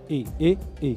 E.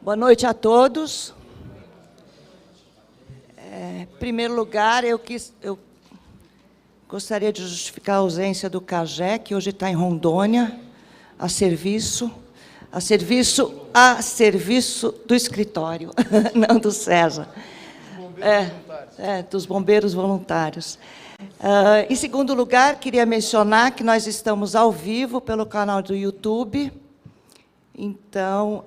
Boa noite a todos. Em primeiro lugar, eu gostaria de justificar a ausência do Cagé, que hoje está em Rondônia, a serviço do escritório, não do César. Dos bombeiros voluntários. Em segundo lugar, queria mencionar que nós estamos ao vivo pelo canal do YouTube. Então,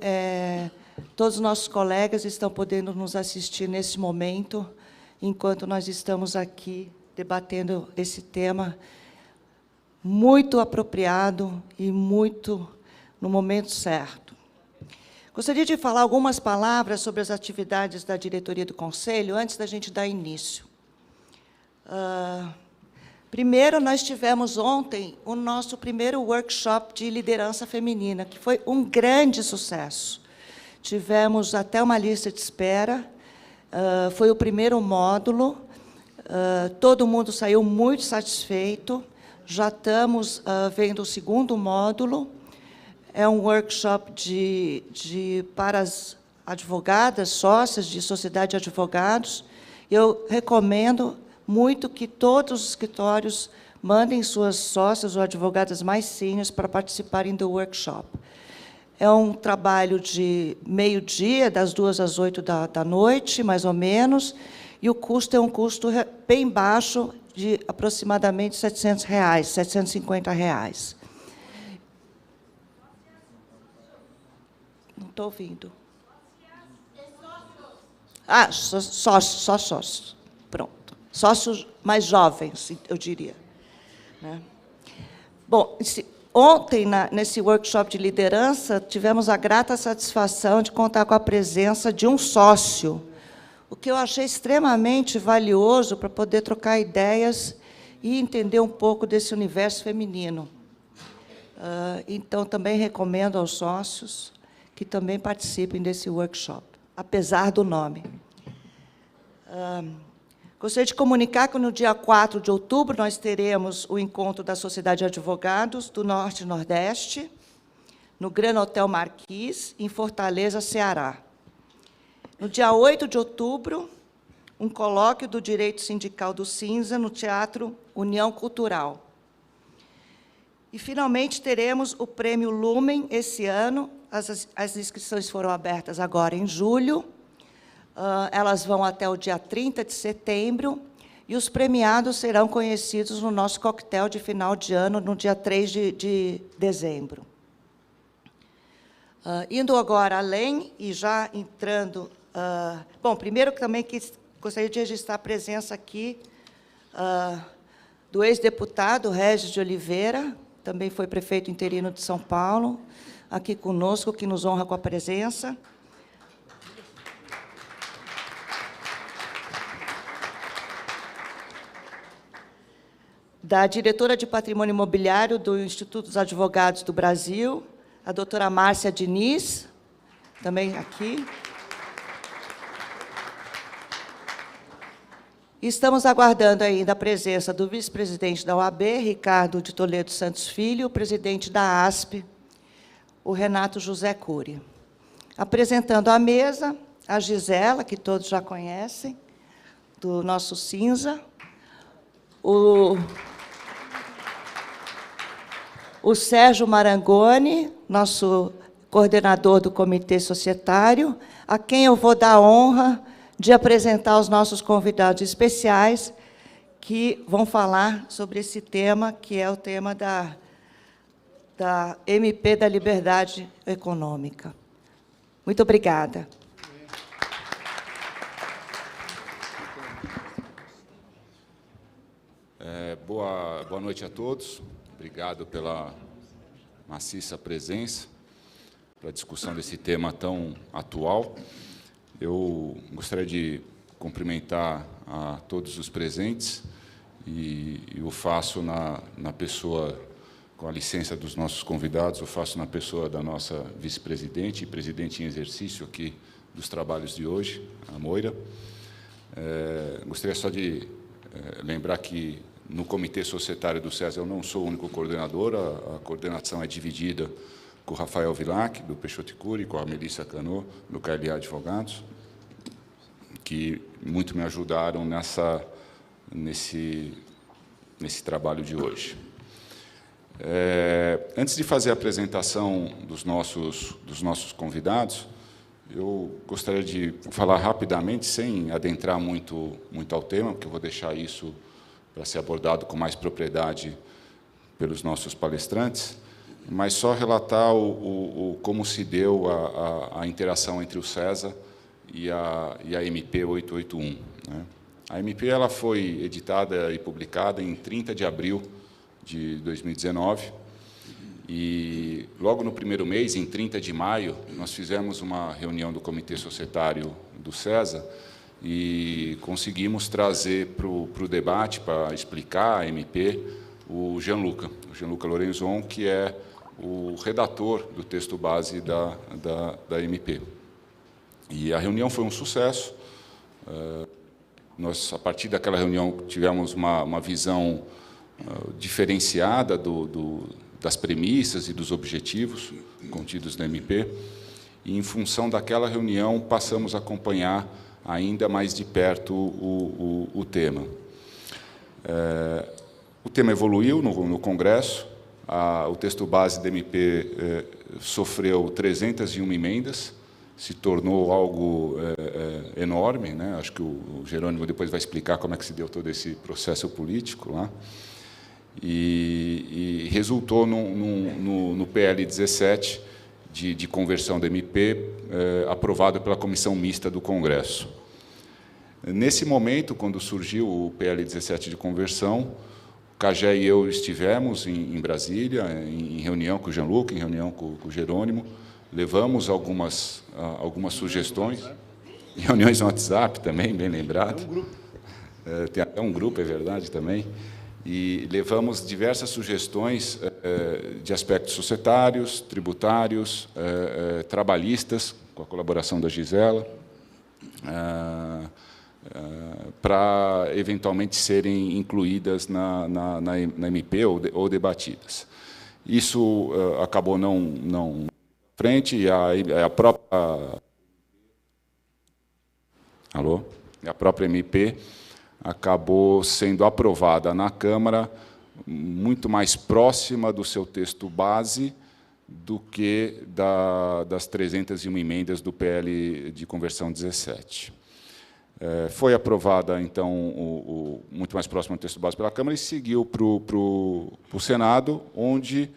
todos os nossos colegas estão podendo nos assistir nesse momento, enquanto nós estamos aqui debatendo esse tema muito apropriado e muito no momento certo. Gostaria de falar algumas palavras sobre as atividades da diretoria do Conselho, antes da gente dar início. Primeiro, nós tivemos ontem o nosso primeiro workshop de liderança feminina, que foi um grande sucesso. Tivemos até uma lista de espera, foi o primeiro módulo, todo mundo saiu muito satisfeito, já estamos vendo o segundo módulo. É um workshop para as advogadas, sócias de sociedade de advogados. Eu recomendo muito que todos os escritórios mandem suas sócias ou advogadas mais seniors para participarem do workshop. É um trabalho de meio-dia, das 2 às 8 da noite, mais ou menos, e o custo é um custo bem baixo, de aproximadamente R$700, R$750. Não estou ouvindo. Só sócios. Pronto. Sócios mais jovens, eu diria. Né? Bom, ontem, nesse workshop de liderança, tivemos a grata satisfação de contar com a presença de um sócio, o que eu achei extremamente valioso para poder trocar ideias e entender um pouco desse universo feminino. Então, também recomendo aos sócios que também participem desse workshop, apesar do nome. Gostaria de comunicar que, no dia 4 de outubro, nós teremos o encontro da Sociedade de Advogados do Norte e Nordeste, no Grand Hotel Marquis, em Fortaleza, Ceará. No dia 8 de outubro, um colóquio do Direito Sindical do Cinza, no Teatro União Cultural. E, finalmente, teremos o Prêmio Lumen esse ano. As inscrições foram abertas agora em julho. Elas vão até o dia 30 de setembro, e os premiados serão conhecidos no nosso coquetel de final de ano, no dia 3 de dezembro. Indo agora além, e já entrando... bom, primeiro, também gostaria de registrar a presença aqui do ex-deputado Régis de Oliveira, também foi prefeito interino de São Paulo, aqui conosco, que nos honra com a presença. Da diretora de Patrimônio Imobiliário do Instituto dos Advogados do Brasil, a doutora Márcia Diniz, também aqui. E estamos aguardando ainda a presença do vice-presidente da OAB, Ricardo de Toledo Santos Filho, o presidente da ASP, o Renato José Cury. Apresentando à mesa a Gisela, que todos já conhecem, do nosso Cinza, o Sérgio Marangoni, nosso coordenador do Comitê Societário, a quem eu vou dar a honra de apresentar os nossos convidados especiais, que vão falar sobre esse tema, que é o tema da MP da Liberdade Econômica. Muito obrigada. Boa noite a todos. Obrigado pela maciça presença para a discussão desse tema tão atual. Eu gostaria de cumprimentar a todos os presentes e o faço na pessoa, com a licença dos nossos convidados, eu faço na pessoa da nossa vice-presidente e presidente em exercício aqui dos trabalhos de hoje, a Moira. Gostaria só de lembrar que no Comitê Societário do SESA eu não sou o único coordenador, a coordenação é dividida com o Rafael Vilac, do Peixoto Cury, com a Melissa Cano, do KLA Advogados, que muito me ajudaram nesse trabalho de hoje. Antes de fazer a apresentação dos nossos convidados, eu gostaria de falar rapidamente, sem adentrar muito ao tema, porque eu vou deixar isso para ser abordado com mais propriedade pelos nossos palestrantes, mas só relatar como se deu a interação entre o SESA e a MP 881. Né? A MP ela foi editada e publicada em 30 de abril de 2019. E logo no primeiro mês, em 30 de maio, nós fizemos uma reunião do Comitê Societário do SESA e conseguimos trazer para o debate, para explicar a MP, o Gianluca Lorenzon, que é o redator do texto base da MP. E a reunião foi um sucesso. Nós, a partir daquela reunião, tivemos uma visão diferenciada das premissas e dos objetivos contidos na MP, e, em função daquela reunião, passamos a acompanhar ainda mais de perto o tema. O tema evoluiu no Congresso, o texto base da MP sofreu 301 emendas, se tornou algo enorme, né? Acho que o Jerônimo depois vai explicar como é que se deu todo esse processo político lá, e resultou no PL 17 de conversão da MP, aprovado pela Comissão Mista do Congresso. Nesse momento, quando surgiu o PL 17 de conversão, o Cagé e eu estivemos em Brasília, em reunião com o Gianluca, em reunião com o Jerônimo, levamos algumas sugestões, em reuniões no WhatsApp também, bem lembrado. Tem até um grupo, é verdade, também. E levamos diversas sugestões de aspectos societários, tributários, trabalhistas, com a colaboração da Gisela, para, eventualmente, serem incluídas na MP ou debatidas. Isso acabou não frente, e a própria MP acabou sendo aprovada na Câmara muito mais próxima do seu texto base do que das 301 emendas do PL de conversão 17. Foi aprovada, então, muito mais próximo do texto base pela Câmara e seguiu para o Senado, onde,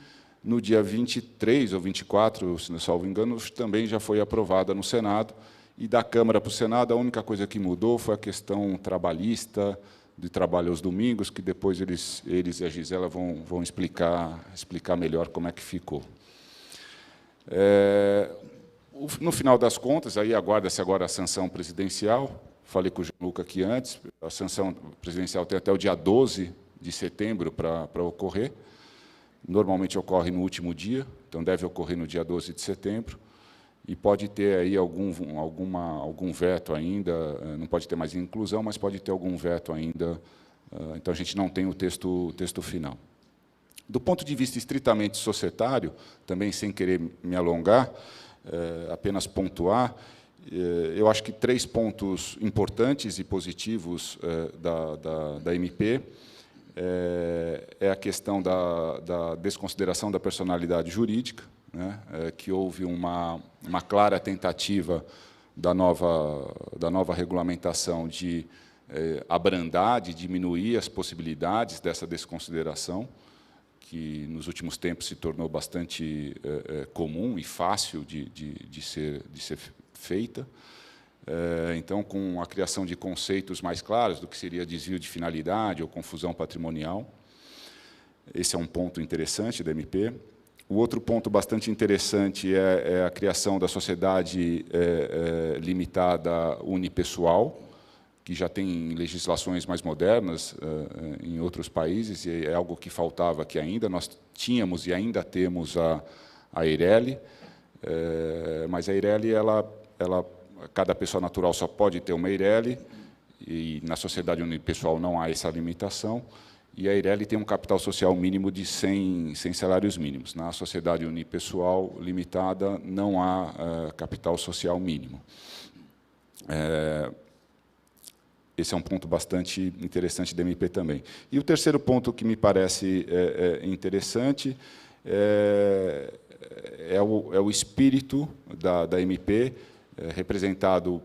no dia 23 ou 24, se não salvo engano, também já foi aprovada no Senado. E da Câmara para o Senado, a única coisa que mudou foi a questão trabalhista, de trabalho aos domingos, que depois eles e a Gisela vão explicar melhor como é que ficou. No final das contas, aí aguarda-se agora a sanção presidencial. Falei com o Gianluca aqui antes, a sanção presidencial tem até o dia 12 de setembro para ocorrer. Normalmente ocorre no último dia, então deve ocorrer no dia 12 de setembro. E pode ter aí algum veto ainda, não pode ter mais inclusão, mas pode ter algum veto ainda, então a gente não tem o texto final. Do ponto de vista estritamente societário, também sem querer me alongar, apenas pontuar, eu acho que 3 pontos importantes e positivos da MP é a questão da desconsideração da personalidade jurídica, né, que houve uma clara tentativa da nova regulamentação de abrandar, de diminuir as possibilidades dessa desconsideração, que nos últimos tempos se tornou bastante comum e fácil de ser feita. Então, com a criação de conceitos mais claros do que seria desvio de finalidade ou confusão patrimonial. Esse é um ponto interessante da MP. O outro ponto bastante interessante é a criação da sociedade limitada unipessoal, que já tem legislações mais modernas em outros países, e é algo que faltava aqui ainda. Nós tínhamos e ainda temos a Eireli, mas a Eireli, cada pessoa natural só pode ter uma Eireli, e na sociedade unipessoal não há essa limitação. E a Eireli tem um capital social mínimo de 100 salários mínimos. Na sociedade unipessoal limitada, não há capital social mínimo. Esse é um ponto bastante interessante da MP também. E o terceiro ponto que me parece interessante é o espírito da MP, representado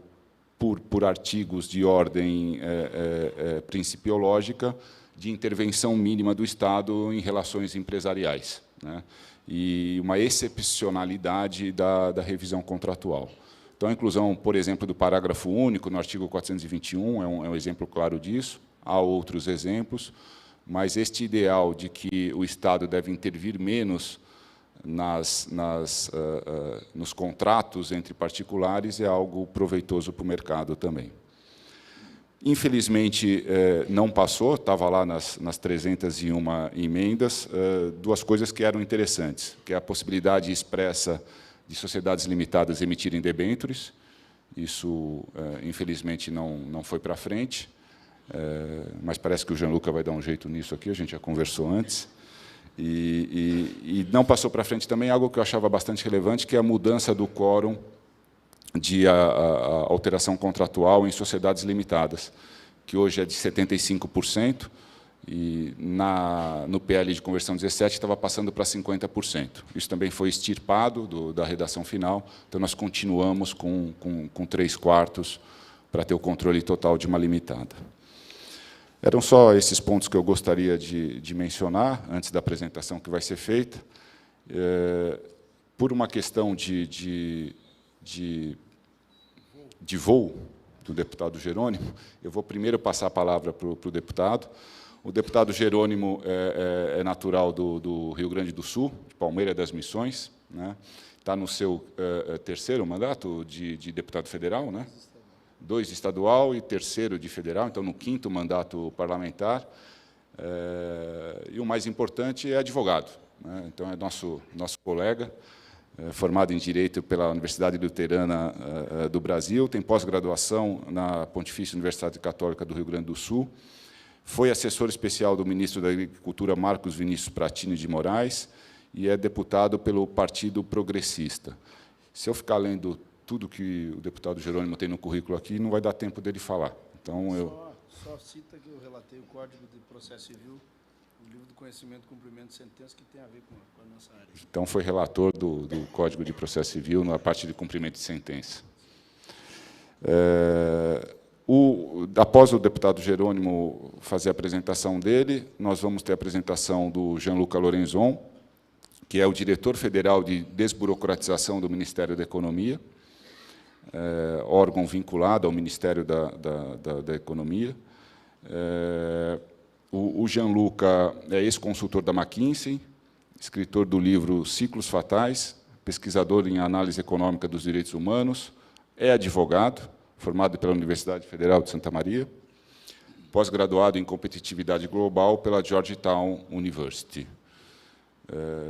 por artigos de ordem principiológica, de intervenção mínima do Estado em relações empresariais, né, e uma excepcionalidade da revisão contratual. Então, a inclusão, por exemplo, do parágrafo único no artigo 421 é um exemplo claro disso. Há outros exemplos, mas este ideal de que o Estado deve intervir menos nos contratos entre particulares é algo proveitoso para o mercado também. Infelizmente, não passou, estava lá nas 301 emendas, duas coisas que eram interessantes, que é a possibilidade expressa de sociedades limitadas emitirem debêntures. Isso, infelizmente, não foi para frente, mas parece que o Gianluca vai dar um jeito nisso aqui, a gente já conversou antes. E não passou para frente também algo que eu achava bastante relevante, que é a mudança do quórum de a alteração contratual em sociedades limitadas, que hoje é de 75%, e no PL de conversão 17 estava passando para 50%. Isso também foi extirpado da redação final, então nós continuamos com 3/4 para ter o controle total de uma limitada. Eram só esses pontos que eu gostaria de mencionar, antes da apresentação que vai ser feita. Por uma questão de voo do deputado Jerônimo, eu vou primeiro passar a palavra para o deputado. O deputado Jerônimo é natural do Rio Grande do Sul, de Palmeira das Missões, né? Está no seu terceiro mandato de deputado federal, né? 2 estadual e 3º de federal, então no 5º mandato parlamentar. E o mais importante é advogado, né? Então é nosso colega, formado em Direito pela Universidade Luterana do Brasil, tem pós-graduação na Pontifícia Universidade Católica do Rio Grande do Sul, foi assessor especial do ministro da Agricultura, Marcos Vinícius Pratini de Moraes, e é deputado pelo Partido Progressista. Se eu ficar lendo tudo que o deputado Jerônimo tem no currículo aqui, não vai dar tempo dele falar. Então, Só cita que eu relatei o Código de Processo Civil, o livro do conhecimento, cumprimento de sentença, que tem a ver com a nossa área. Então, foi relator do Código de Processo Civil na parte de cumprimento de sentença. Após o deputado Jerônimo fazer a apresentação dele, nós vamos ter a apresentação do Gianluca Lorenzon, que é o diretor federal de desburocratização do Ministério da Economia, órgão vinculado ao Ministério da Economia. O Gianluca é ex-consultor da McKinsey, escritor do livro Ciclos Fatais, pesquisador em análise econômica dos direitos humanos, é advogado, formado pela Universidade Federal de Santa Maria, pós-graduado em competitividade global pela Georgetown University.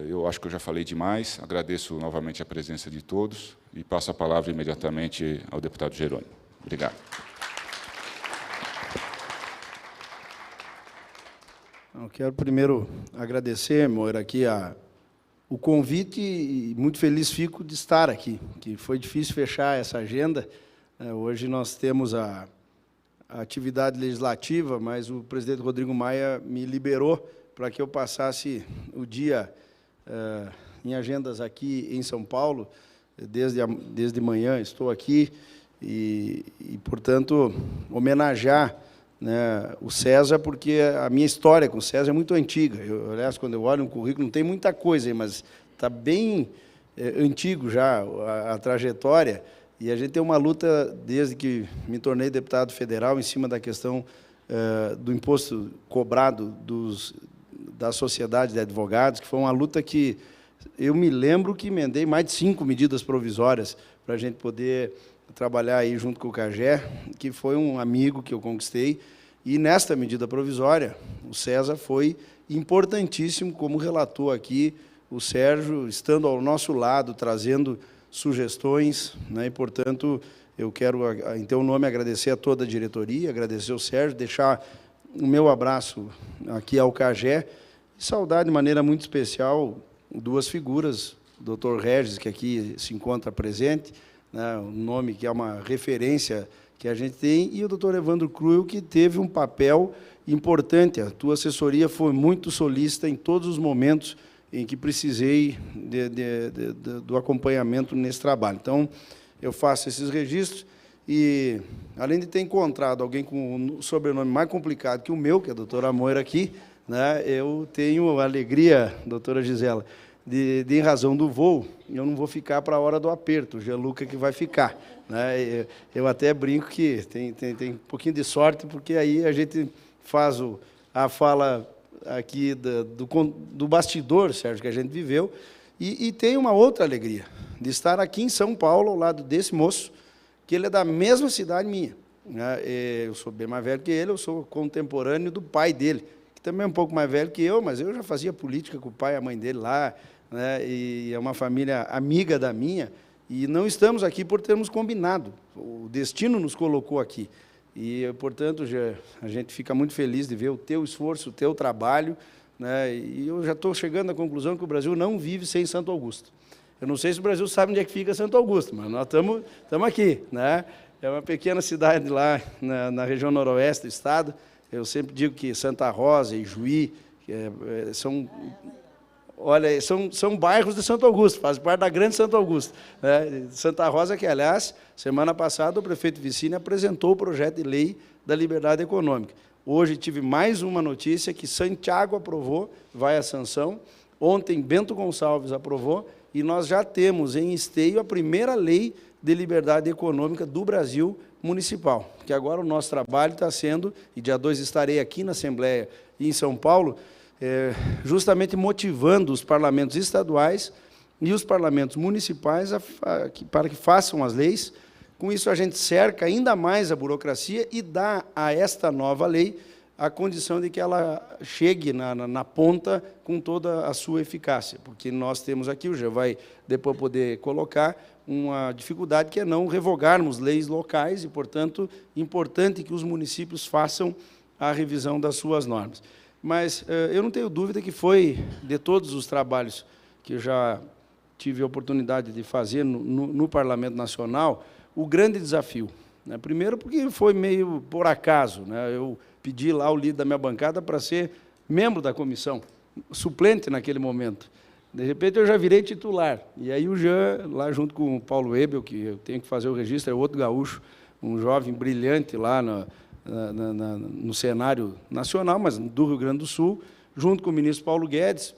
Eu acho que eu já falei demais, agradeço novamente a presença de todos e passo a palavra imediatamente ao deputado Jerônimo. Obrigado. Eu quero primeiro agradecer, Moura, aqui o convite e muito feliz fico de estar aqui, que foi difícil fechar essa agenda. Hoje nós temos a atividade legislativa, mas o presidente Rodrigo Maia me liberou para que eu passasse o dia em agendas aqui em São Paulo. Desde manhã estou aqui e portanto, homenagear, né, o César, porque a minha história com o César é muito antiga. Aliás, quando eu olho um currículo, não tem muita coisa aí, mas está bem antigo já a trajetória, e a gente tem uma luta desde que me tornei deputado federal em cima da questão do imposto cobrado da sociedade de advogados, que foi uma luta que eu me lembro que emendei mais de 5 medidas provisórias para a gente poder trabalhar aí junto com o CAGE, que foi um amigo que eu conquistei, e nesta medida provisória, o César foi importantíssimo, como relatou aqui o Sérgio, estando ao nosso lado, trazendo sugestões, né, e, portanto, eu quero, em teu nome, agradecer a toda a diretoria, agradecer ao Sérgio, deixar o meu abraço aqui ao CAGE, e saudar de maneira muito especial 2 figuras, o doutor Regis, que aqui se encontra presente, né, um nome que é uma referência que a gente tem, e o doutor Evandro Cruel, que teve um papel importante. A tua assessoria foi muito solícita em todos os momentos em que precisei do acompanhamento nesse trabalho. Então, eu faço esses registros e, além de ter encontrado alguém com um sobrenome mais complicado que o meu, que é a doutora Moira aqui, né, eu tenho a alegria, doutora Gisela, em razão do voo, eu não vou ficar para a hora do aperto, o Gianluca que vai ficar, né? Eu até brinco que tem um pouquinho de sorte, porque aí a gente faz a fala aqui do bastidor, Sérgio, que a gente viveu, e tem uma outra alegria, de estar aqui em São Paulo, ao lado desse moço, que ele é da mesma cidade minha. Né? Eu sou bem mais velho que ele, eu sou contemporâneo do pai dele, que também é um pouco mais velho que eu, mas eu já fazia política com o pai e a mãe dele lá, né? E é uma família amiga da minha, e não estamos aqui por termos combinado, o destino nos colocou aqui. E, portanto, a gente fica muito feliz de ver o teu esforço, o teu trabalho, né? E eu já estou chegando à conclusão que o Brasil não vive sem Santo Augusto. Eu não sei se o Brasil sabe onde é que fica Santo Augusto, mas nós estamos aqui, né? É uma pequena cidade lá na região noroeste do estado. Eu sempre digo que Santa Rosa e Juí são bairros de Santo Augusto, fazem parte da grande Santo Augusto. Né? Santa Rosa, que, aliás, semana passada o prefeito Vicini apresentou o projeto de lei da liberdade econômica. Hoje tive mais uma notícia que Santiago aprovou, vai à sanção. Ontem Bento Gonçalves aprovou, e nós já temos em Esteio a primeira lei de liberdade econômica do Brasil municipal, que agora o nosso trabalho está sendo, e dia 2 estarei aqui na Assembleia e em São Paulo, justamente motivando os parlamentos estaduais e os parlamentos municipais para que façam as leis. Com isso, a gente cerca ainda mais a burocracia e dá a esta nova lei a condição de que ela chegue na ponta com toda a sua eficácia, porque nós temos aqui, o Jean vai depois poder colocar, uma dificuldade que é não revogarmos leis locais e, portanto, importante que os municípios façam a revisão das suas normas. Mas eu não tenho dúvida que foi, de todos os trabalhos que eu já tive a oportunidade de fazer no Parlamento Nacional, o grande desafio. Né? Primeiro, porque foi meio por acaso. Né? Eu pedi lá o líder da minha bancada para ser membro da comissão, suplente naquele momento. De repente, eu já virei titular. E aí o Jean, lá junto com o Paulo Ebel, que eu tenho que fazer o registro, é outro gaúcho, um jovem brilhante lá no cenário nacional, mas do Rio Grande do Sul, junto com o ministro Paulo Guedes,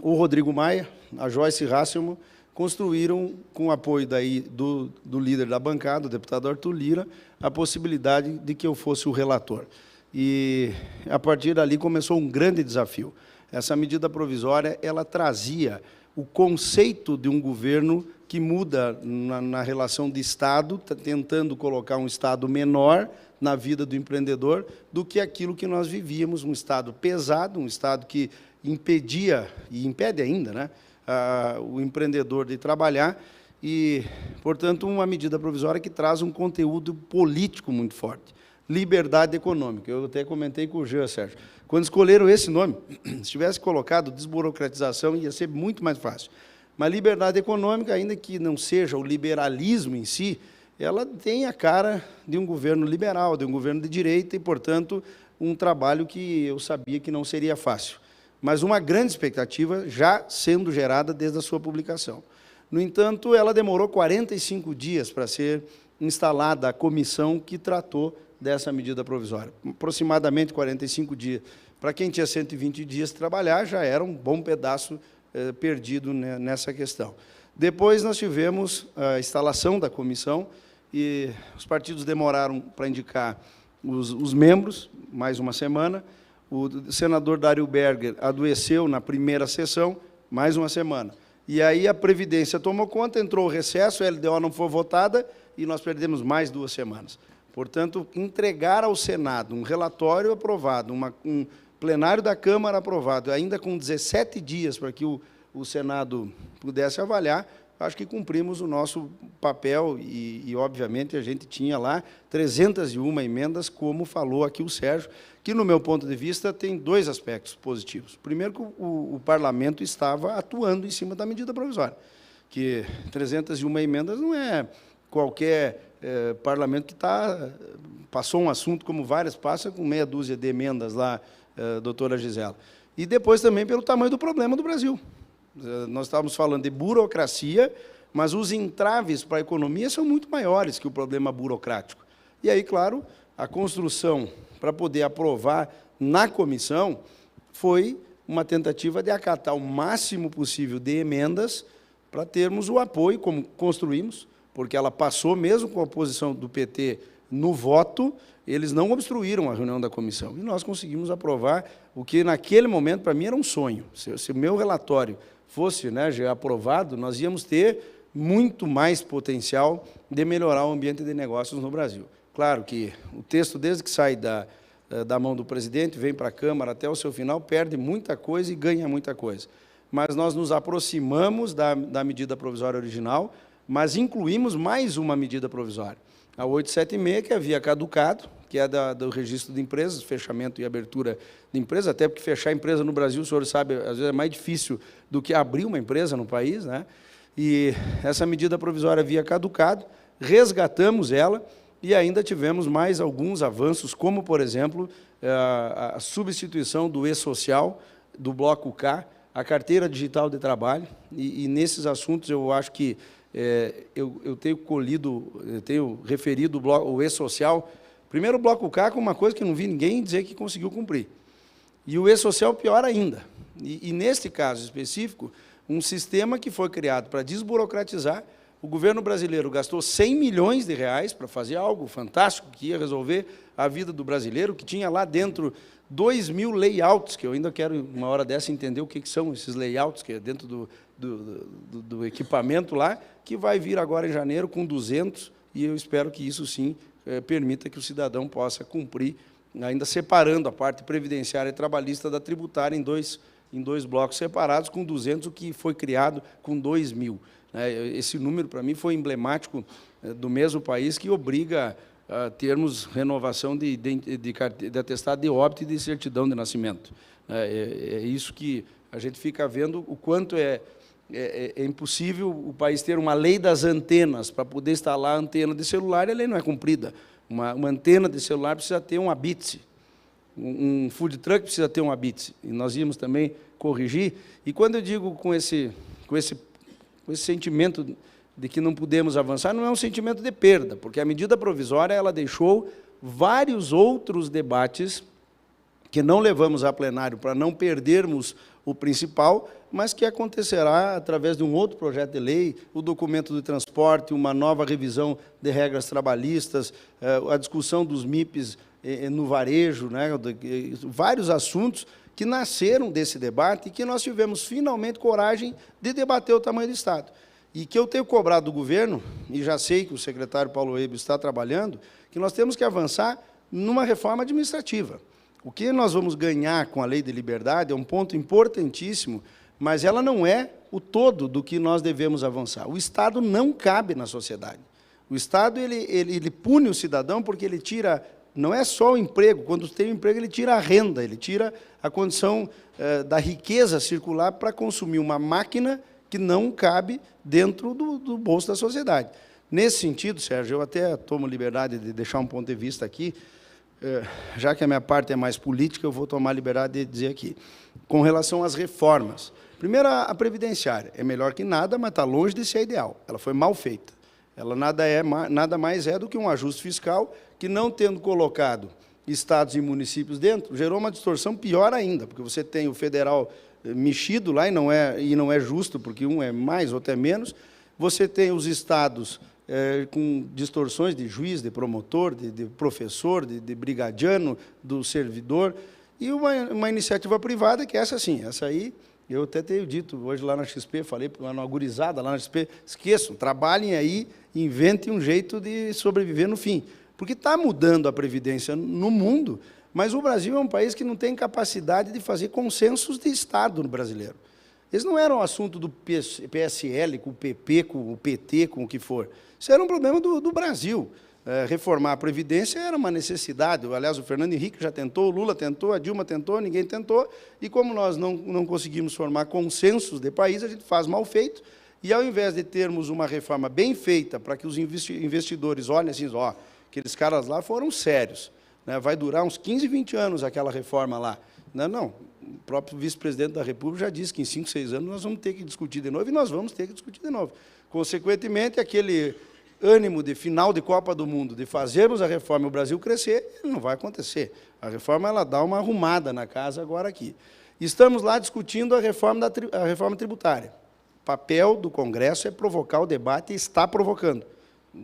o Rodrigo Maia, a Joyce Hasselmann, construíram, com o apoio daí do líder da bancada, o deputado Arthur Lira, a possibilidade de que eu fosse o relator. E, a partir dali, começou um grande desafio. Essa medida provisória, ela trazia o conceito de um governo que muda na relação de Estado, tentando colocar um Estado menor na vida do empreendedor do que aquilo que nós vivíamos, um Estado pesado, um Estado que impedia, e impede ainda, né, o empreendedor de trabalhar, e, portanto, uma medida provisória que traz um conteúdo político muito forte. Liberdade econômica. Eu até comentei com o Jean, Sérgio. Quando escolheram esse nome, se tivesse colocado desburocratização, ia ser muito mais fácil. Mas liberdade econômica, ainda que não seja o liberalismo em si, ela tem a cara de um governo liberal, de um governo de direita, e, portanto, um trabalho que eu sabia que não seria fácil. Mas uma grande expectativa já sendo gerada desde a sua publicação. No entanto, ela demorou 45 dias para ser instalada a comissão que tratou dessa medida provisória. Aproximadamente 45 dias. Para quem tinha 120 dias de trabalhar, já era um bom pedaço perdido nessa questão. Depois nós tivemos a instalação da comissão e os partidos demoraram para indicar os membros, mais uma semana. O senador Dário Berger adoeceu na primeira sessão, mais uma semana. E aí a Previdência tomou conta, entrou o recesso, a LDO não foi votada e nós perdemos mais 2 semanas. Portanto, entregar ao Senado um relatório aprovado, um plenário da Câmara aprovado, ainda com 17 dias para que o Senado pudesse avaliar, acho que cumprimos o nosso papel e, obviamente, a gente tinha lá 301 emendas, como falou aqui o Sérgio, que, no meu ponto de vista, tem 2 aspectos positivos. Primeiro, que o Parlamento estava atuando em cima da medida provisória, que 301 emendas não é qualquer parlamento que passou um assunto, como várias passam, com meia dúzia de emendas lá, doutora Gisela. E depois também pelo tamanho do problema do Brasil. Nós estávamos falando de burocracia, mas os entraves para a economia são muito maiores que o problema burocrático. E aí, claro, a construção para poder aprovar na comissão foi uma tentativa de acatar o máximo possível de emendas para termos o apoio, como construímos, porque ela passou, mesmo com a oposição do PT no voto, eles não obstruíram a reunião da comissão. E nós conseguimos aprovar o que, naquele momento, para mim, era um sonho. Se o meu relatório fosse, né, já aprovado, nós íamos ter muito mais potencial de melhorar o ambiente de negócios no Brasil. Claro que o texto, desde que sai da mão do presidente, vem para a Câmara até o seu final, perde muita coisa e ganha muita coisa. Mas nós nos aproximamos da medida provisória original, mas incluímos mais uma medida provisória, a 876, que havia caducado, que é do registro de empresas, fechamento e abertura de empresas, até porque fechar empresa no Brasil, o senhor sabe, às vezes é mais difícil do que abrir uma empresa no país, né? E essa medida provisória havia caducado, resgatamos ela e ainda tivemos mais alguns avanços, como, por exemplo, a substituição do e-social, do bloco K, a carteira digital de trabalho, e nesses assuntos eu acho que eu tenho referido o e-social, primeiro o bloco K com uma coisa que eu não vi ninguém dizer que conseguiu cumprir, e o e-social pior ainda, e neste caso específico, um sistema que foi criado para desburocratizar. O governo brasileiro gastou 100 milhões de reais para fazer algo fantástico, que ia resolver a vida do brasileiro, que tinha lá dentro 2.000 layouts, que eu ainda quero, uma hora dessa, entender o que são esses layouts, que é dentro do equipamento lá, que vai vir agora em janeiro com 200, e eu espero que isso, sim, permita que o cidadão possa cumprir, ainda separando a parte previdenciária e trabalhista da tributária em dois blocos separados, com 200, o que foi criado com 2.000. Esse número, para mim, foi emblemático do mesmo país que obriga a termos renovação de atestado de óbito e de certidão de nascimento. É isso que a gente fica vendo, o quanto é impossível o país ter uma lei das antenas para poder instalar a antena de celular, e a lei não é cumprida. Uma antena de celular precisa ter um ABITS, um food truck precisa ter um ABITS, e nós íamos também corrigir. E quando eu digo com esse sentimento de que não podemos avançar, não é um sentimento de perda, porque a medida provisória ela deixou vários outros debates que não levamos a plenário para não perdermos o principal, mas que acontecerá através de um outro projeto de lei, o documento do transporte, uma nova revisão de regras trabalhistas, a discussão dos MIPs no varejo, né, vários assuntos que nasceram desse debate e que nós tivemos finalmente coragem de debater o tamanho do Estado. E que eu tenho cobrado do governo, e já sei que o secretário Paulo Ebe está trabalhando, que nós temos que avançar numa reforma administrativa. O que nós vamos ganhar com a lei de liberdade é um ponto importantíssimo, mas ela não é o todo do que nós devemos avançar. O Estado não cabe na sociedade. O Estado ele pune o cidadão porque ele tira, não é só o emprego, quando tem o emprego ele tira a renda, ele tira a condição da riqueza circular para consumir uma máquina que não cabe dentro do bolso da sociedade. Nesse sentido, Sérgio, eu até tomo liberdade de deixar um ponto de vista aqui, já que a minha parte é mais política, eu vou tomar liberdade de dizer aqui. Com relação às reformas, primeiro, a previdenciária é melhor que nada, mas está longe de ser ideal. Ela foi mal feita. Ela nada mais é do que um ajuste fiscal que, não tendo colocado estados e municípios dentro, gerou uma distorção pior ainda, porque você tem o federal mexido lá, e não é justo, porque um é mais, outro é menos. Você tem os estados com distorções de juiz, de promotor, de professor, de brigadiano, do servidor, e uma iniciativa privada que é essa sim, essa aí, eu até tenho dito hoje lá na XP, falei para uma gurizada lá na XP, esqueçam, trabalhem aí, inventem um jeito de sobreviver no fim, porque está mudando a Previdência no mundo, mas o Brasil é um país que não tem capacidade de fazer consensos de Estado no brasileiro. Esse não era um assunto do PSL, com o PP, com o PT, com o que for. Isso era um problema do Brasil. Reformar a Previdência era uma necessidade. Aliás, o Fernando Henrique já tentou, o Lula tentou, a Dilma tentou, ninguém tentou. E como nós não conseguimos formar consensos de país, a gente faz mal feito. E, ao invés de termos uma reforma bem feita para que os investidores olhem assim, ó, aqueles caras lá foram sérios, né? Vai durar uns 15, 20 anos aquela reforma lá. Não, o próprio vice-presidente da República já disse que em 5, 6 anos nós vamos ter que discutir de novo, e nós vamos ter que discutir de novo. Consequentemente, aquele ânimo de final de Copa do Mundo, de fazermos a reforma e o Brasil crescer, não vai acontecer. A reforma ela dá uma arrumada na casa agora aqui. Estamos lá discutindo a reforma tributária. O papel do Congresso é provocar o debate, e está provocando.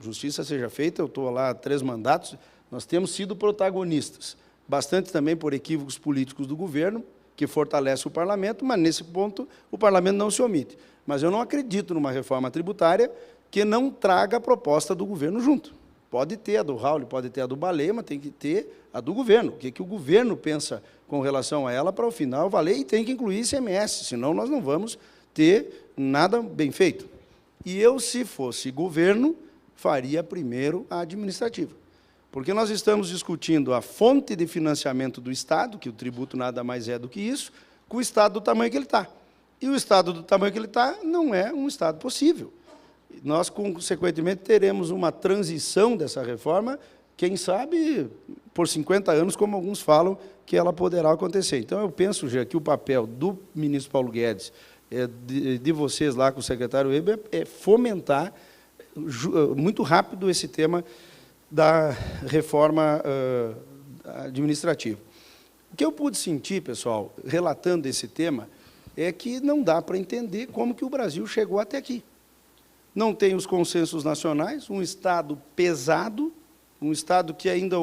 justiça seja feita, eu estou lá há 3 mandatos, nós temos sido protagonistas, bastante também por equívocos políticos do governo, que fortalece o parlamento, mas, nesse ponto, o parlamento não se omite. Mas eu não acredito numa reforma tributária que não traga a proposta do governo junto. Pode ter a do Raul, pode ter a do Baleia, mas tem que ter a do governo. O que o governo pensa com relação a ela para, ao final, valer, e tem que incluir ICMS, senão nós não vamos ter nada bem feito. E eu, se fosse governo, faria primeiro a administrativa. Porque nós estamos discutindo a fonte de financiamento do Estado, que o tributo nada mais é do que isso, com o Estado do tamanho que ele está. E o Estado do tamanho que ele está não é um Estado possível. Nós, consequentemente, teremos uma transição dessa reforma, quem sabe, por 50 anos, como alguns falam, que ela poderá acontecer. Então, eu penso, já que o papel do ministro Paulo Guedes, de vocês lá com o secretário Weber, é fomentar muito rápido esse tema da reforma administrativa. O que eu pude sentir, pessoal, relatando esse tema, é que não dá para entender como que o Brasil chegou até aqui. Não tem os consensos nacionais, um Estado pesado, um Estado que ainda,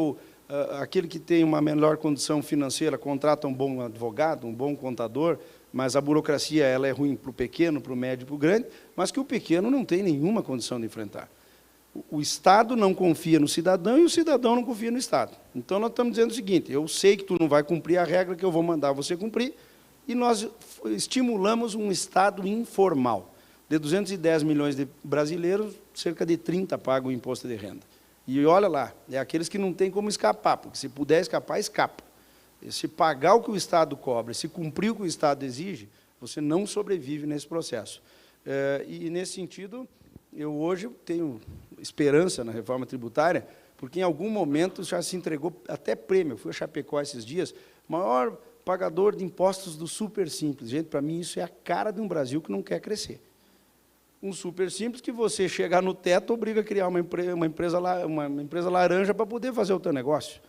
aquele que tem uma melhor condição financeira, contrata um bom advogado, um bom contador, mas a burocracia ela é ruim para o pequeno, para o médio e para o grande, mas que o pequeno não tem nenhuma condição de enfrentar. O Estado não confia no cidadão e o cidadão não confia no Estado. Então, nós estamos dizendo o seguinte, eu sei que tu não vai cumprir a regra que eu vou mandar você cumprir, e nós estimulamos um Estado informal. De 210 milhões de brasileiros, cerca de 30 pagam o imposto de renda. E olha lá, é aqueles que não têm como escapar, porque se puder escapar, escapa. E se pagar o que o Estado cobra, se cumprir o que o Estado exige, você não sobrevive nesse processo. E, nesse sentido, eu hoje tenho esperança na reforma tributária, porque em algum momento já se entregou até prêmio. Eu fui a Chapecó esses dias, maior pagador de impostos do super simples. Gente, para mim isso é a cara de um Brasil que não quer crescer. Um super simples que você chegar no teto obriga a criar uma empresa laranja para poder fazer o teu negócio.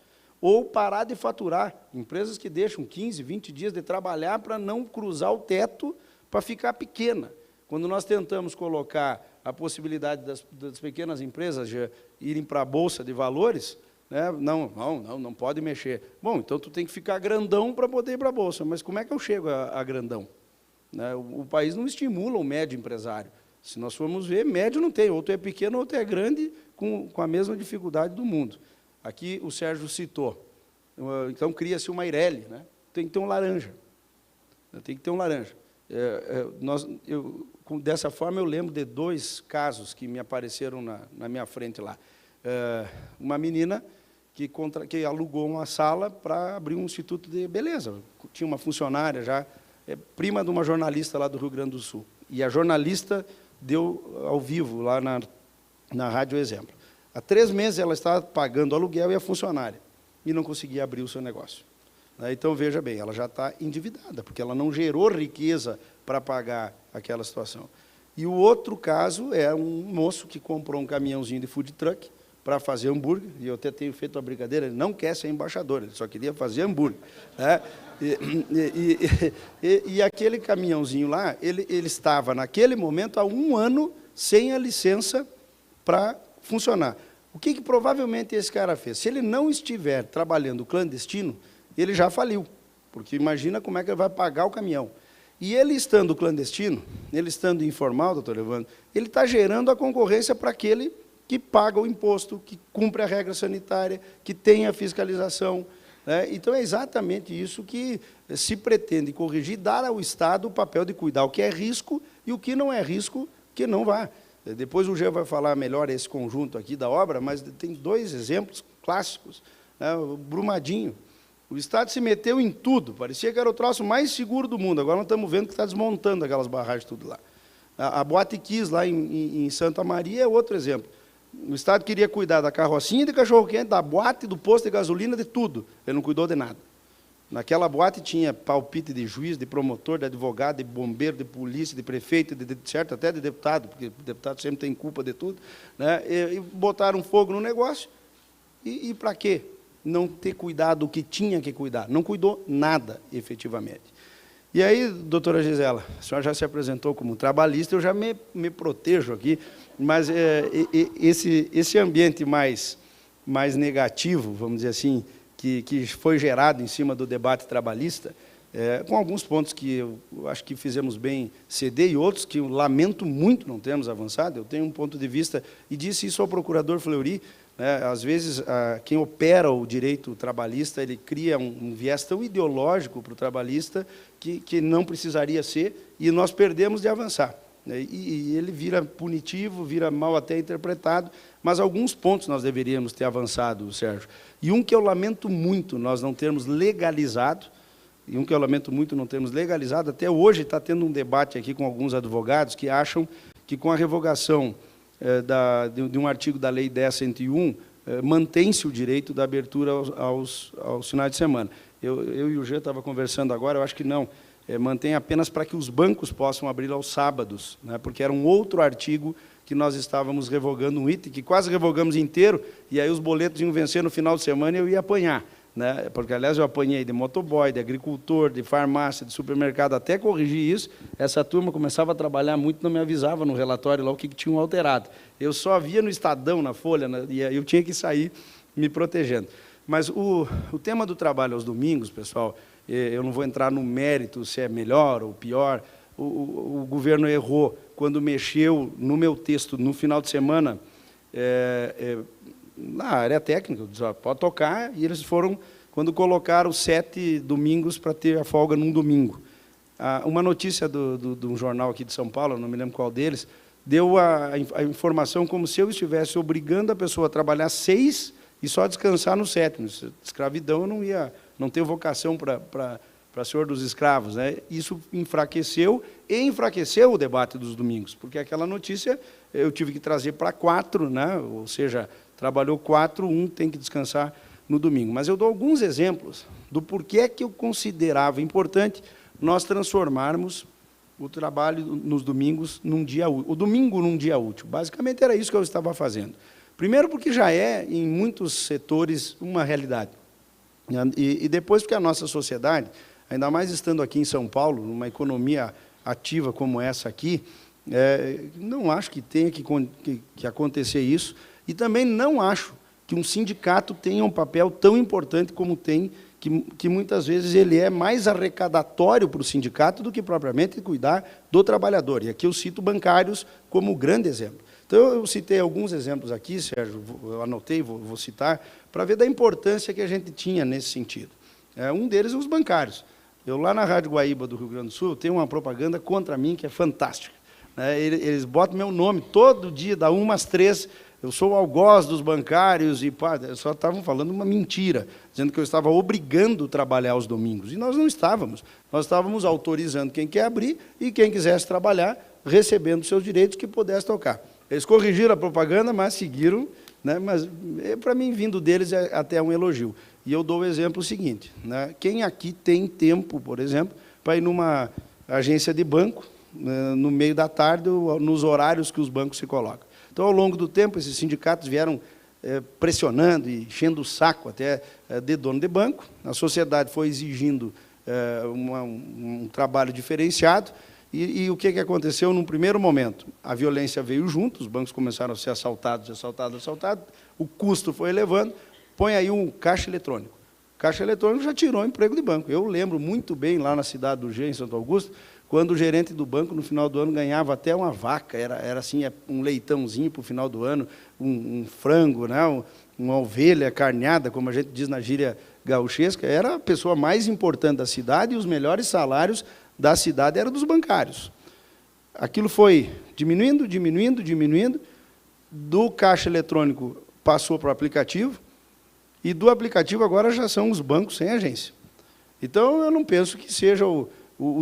Ou parar de faturar. Empresas que deixam 15, 20 dias de trabalhar para não cruzar o teto, para ficar pequena. Quando nós tentamos colocar a possibilidade das pequenas empresas de irem para a Bolsa de Valores, né, não pode mexer. Bom, então tu tem que ficar grandão para poder ir para a Bolsa. Mas como é que eu chego a grandão? Né, o país não estimula o médio empresário. Se nós formos ver, médio não tem. Ou tu é pequeno ou tu é grande, com a mesma dificuldade do mundo. Aqui o Sérgio citou. Então, cria-se uma Eireli, né? Tem que ter um laranja. Tem que ter um laranja. Dessa forma, eu lembro de 2 casos que me apareceram na minha frente lá. Uma menina que alugou uma sala para abrir um instituto de beleza. Tinha uma funcionária já, prima de uma jornalista lá do Rio Grande do Sul. E a jornalista deu ao vivo lá na Rádio Exemplo. Há 3 meses ela estava pagando aluguel e a funcionária, e não conseguia abrir o seu negócio. Então, veja bem, ela já está endividada, porque ela não gerou riqueza para pagar aquela situação. E o outro caso é um moço que comprou um caminhãozinho de food truck para fazer hambúrguer, e eu até tenho feito uma brincadeira, ele não quer ser embaixador, ele só queria fazer hambúrguer. E aquele caminhãozinho lá, ele estava, naquele momento, há 1 ano, sem a licença para funcionar. O que provavelmente esse cara fez? Se ele não estiver trabalhando clandestino, ele já faliu, porque imagina como é que ele vai pagar o caminhão. E ele estando clandestino, ele estando informal, doutor Evandro, ele está gerando a concorrência para aquele que paga o imposto, que cumpre a regra sanitária, que tem a fiscalização. Né? Então, é exatamente isso que se pretende corrigir, dar ao Estado o papel de cuidar o que é risco e o que não é risco, que não vá. Depois o Jean vai falar melhor esse conjunto aqui da obra, mas tem 2 exemplos clássicos. Né? O Brumadinho. O Estado se meteu em tudo, parecia que era o troço mais seguro do mundo. Agora nós estamos vendo que está desmontando aquelas barragens tudo lá. A Boate Kiss, lá em Santa Maria, é outro exemplo. O Estado queria cuidar da carrocinha de cachorro-quente, da boate, do posto de gasolina, de tudo. Ele não cuidou de nada. Naquela boate tinha palpite de juiz, de promotor, de advogado, de bombeiro, de polícia, de prefeito, certo, até de deputado, porque o deputado sempre tem culpa de tudo. Né? E botaram fogo no negócio. E para quê? Não ter cuidado do que tinha que cuidar. Não cuidou nada, efetivamente. E aí, doutora Gisela, a senhora já se apresentou como trabalhista, eu já me protejo aqui, mas esse ambiente mais negativo, vamos dizer assim, que foi gerado em cima do debate trabalhista, com alguns pontos que eu acho que fizemos bem ceder e outros que eu lamento muito não termos avançado. Eu tenho um ponto de vista, e disse isso ao procurador Fleury, né, às vezes, quem opera o direito trabalhista, ele cria um viés tão ideológico para o trabalhista que não precisaria ser, e nós perdemos de avançar. E ele vira punitivo, vira mal até interpretado, mas alguns pontos nós deveríamos ter avançado, Sérgio. E um que eu lamento muito nós não termos legalizado, até hoje está tendo um debate aqui com alguns advogados que acham que com a revogação de um artigo da Lei 10.101, mantém-se o direito da abertura aos finais de semana. Eu e o Jean estava conversando agora, eu acho que não, mantém apenas para que os bancos possam abrir aos sábados, né, porque era um outro artigo que nós estávamos revogando, um item que quase revogamos inteiro, e aí os boletos iam vencer no final de semana e eu ia apanhar. Né, porque, aliás, eu apanhei de motoboy, de agricultor, de farmácia, de supermercado, até corrigir isso. Essa turma começava a trabalhar muito, não me avisava no relatório lá o que tinham alterado. Eu só via no Estadão, na Folha, né, e eu tinha que sair me protegendo. Mas o tema do trabalho aos domingos, pessoal, eu não vou entrar no mérito se é melhor ou pior. O governo errou quando mexeu no meu texto no final de semana, na área técnica, pode tocar, e eles foram, quando colocaram 7 domingos para ter a folga num domingo. Uma notícia de um jornal aqui de São Paulo, não me lembro qual deles, deu a informação como se eu estivesse obrigando a pessoa a trabalhar 6 e só descansar no 7º. Escravidão eu não tenho vocação para senhor dos escravos, né? Isso enfraqueceu o debate dos domingos, porque aquela notícia eu tive que trazer para 4, né? Ou seja, trabalhou 4, 1 tem que descansar no domingo. Mas eu dou alguns exemplos do porquê que eu considerava importante nós transformarmos o trabalho nos domingos num dia útil, o domingo num dia útil. Basicamente era isso que eu estava fazendo. Primeiro porque já é, em muitos setores, uma realidade. E depois porque a nossa sociedade, ainda mais estando aqui em São Paulo, numa economia ativa como essa aqui, não acho que tenha que acontecer isso, e também não acho que um sindicato tenha um papel tão importante como tem, que muitas vezes ele é mais arrecadatório para o sindicato do que propriamente cuidar do trabalhador. E aqui eu cito bancários como grande exemplo. Então, eu citei alguns exemplos aqui, Sérgio, eu anotei, vou citar, para ver da importância que a gente tinha nesse sentido. Um deles é os bancários. Eu, lá na Rádio Guaíba do Rio Grande do Sul, tenho uma propaganda contra mim que é fantástica. Eles botam meu nome todo dia, da 1 às 3, eu sou o algoz dos bancários, e só estavam falando uma mentira, dizendo que eu estava obrigando a trabalhar aos domingos. E nós não estávamos. Nós estávamos autorizando quem quer abrir e quem quisesse trabalhar, recebendo seus direitos, que pudesse tocar. Eles corrigiram a propaganda, mas seguiram, né? Mas, para mim, vindo deles, é até um elogio. E eu dou o exemplo seguinte, né? Quem aqui tem tempo, por exemplo, para ir numa agência de banco, no meio da tarde, nos horários que os bancos se colocam? Então, ao longo do tempo, esses sindicatos vieram pressionando e enchendo o saco até de dono de banco. A sociedade foi exigindo um trabalho diferenciado. E o que aconteceu num primeiro momento? A violência veio junto, os bancos começaram a ser assaltados, o custo foi elevando. Põe aí um caixa eletrônico. Caixa eletrônico já tirou o emprego de banco. Eu lembro muito bem, lá na cidade do G, em Santo Augusto, quando o gerente do banco, no final do ano, ganhava até uma vaca, era assim, um leitãozinho para o final do ano, um frango, né? Uma ovelha carneada, como a gente diz na gíria gauchesca, era a pessoa mais importante da cidade, e os melhores salários da cidade eram dos bancários. Aquilo foi diminuindo, do caixa eletrônico passou para o aplicativo, e do aplicativo agora já são os bancos sem agência. Então, eu não penso que seja o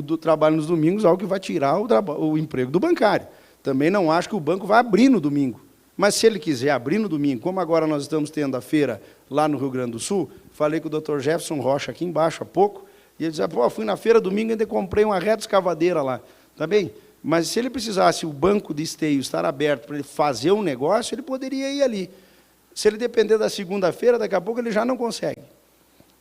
do trabalho nos domingos algo que vai tirar o emprego do bancário. Também não acho que o banco vai abrir no domingo. Mas, se ele quiser abrir no domingo, como agora nós estamos tendo a feira lá no Rio Grande do Sul, falei com o Dr. Jefferson Rocha aqui embaixo há pouco, e ele dizia, fui na feira domingo e ainda comprei uma reta escavadeira lá. Tá bem? Mas, se ele precisasse o banco de esteio estar aberto para ele fazer um negócio, ele poderia ir ali. Se ele depender da segunda-feira, daqui a pouco ele já não consegue.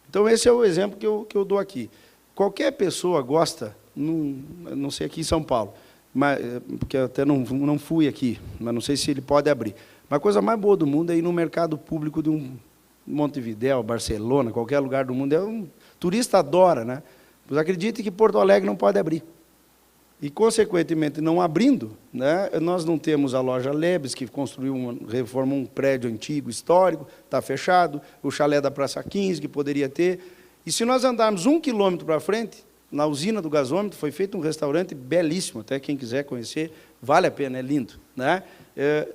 Então, esse é o exemplo que eu dou aqui. Qualquer pessoa gosta não sei aqui em São Paulo, mas, porque eu até não fui aqui, mas não sei se ele pode abrir. Mas a coisa mais boa do mundo é ir no mercado público de um Montevidéu, Barcelona, qualquer lugar do mundo. Turista adora, né? Mas acredite que Porto Alegre não pode abrir. E, consequentemente, não abrindo, né, nós não temos a loja Lebes, que reformou um prédio antigo, histórico, está fechado, o chalé da Praça 15, que poderia ter. E se nós andarmos 1 quilômetro para frente, na usina do gasômetro, foi feito um restaurante belíssimo, até quem quiser conhecer, vale a pena, é lindo, né?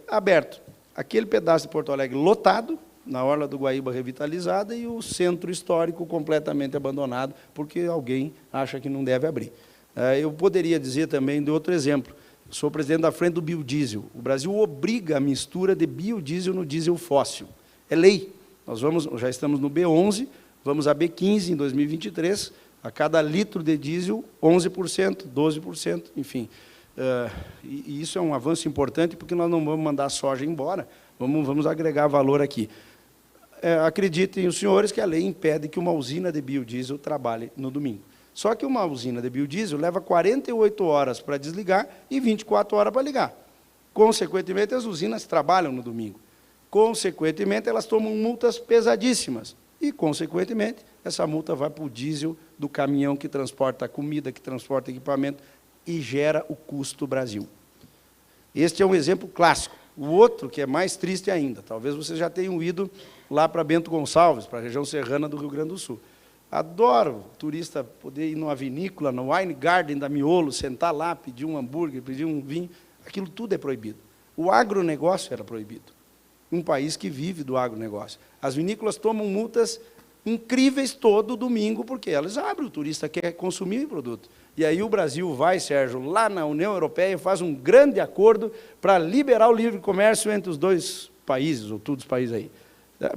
Aberto. Aquele pedaço de Porto Alegre lotado, na Orla do Guaíba revitalizada, e o centro histórico completamente abandonado, porque alguém acha que não deve abrir. Eu poderia dizer também de outro exemplo. Eu sou presidente da frente do biodiesel. O Brasil obriga a mistura de biodiesel no diesel fóssil. É lei. Nós já estamos no B11, vamos a B15 em 2023, a cada litro de diesel, 11%, 12%, enfim. E isso é um avanço importante, porque nós não vamos mandar a soja embora, vamos agregar valor aqui. Acreditem os senhores que a lei impede que uma usina de biodiesel trabalhe no domingo. Só que uma usina de biodiesel leva 48 horas para desligar e 24 horas para ligar. Consequentemente, as usinas trabalham no domingo. Consequentemente, elas tomam multas pesadíssimas. E, consequentemente, essa multa vai para o diesel do caminhão que transporta a comida, que transporta equipamento, e gera o custo Brasil. Este é um exemplo clássico. O outro, que é mais triste ainda, talvez vocês já tenham ido lá para Bento Gonçalves, para a região serrana do Rio Grande do Sul. Adoro turista poder ir numa vinícola, no Wine Garden da Miolo, sentar lá, pedir um hambúrguer, pedir um vinho. Aquilo tudo é proibido. O agronegócio era proibido. Um país que vive do agronegócio. As vinícolas tomam multas incríveis todo domingo, porque elas abrem, o turista quer consumir o produto. E aí o Brasil vai, Sérgio, lá na União Europeia, faz um grande acordo para liberar o livre comércio entre os dois países, ou todos os países aí.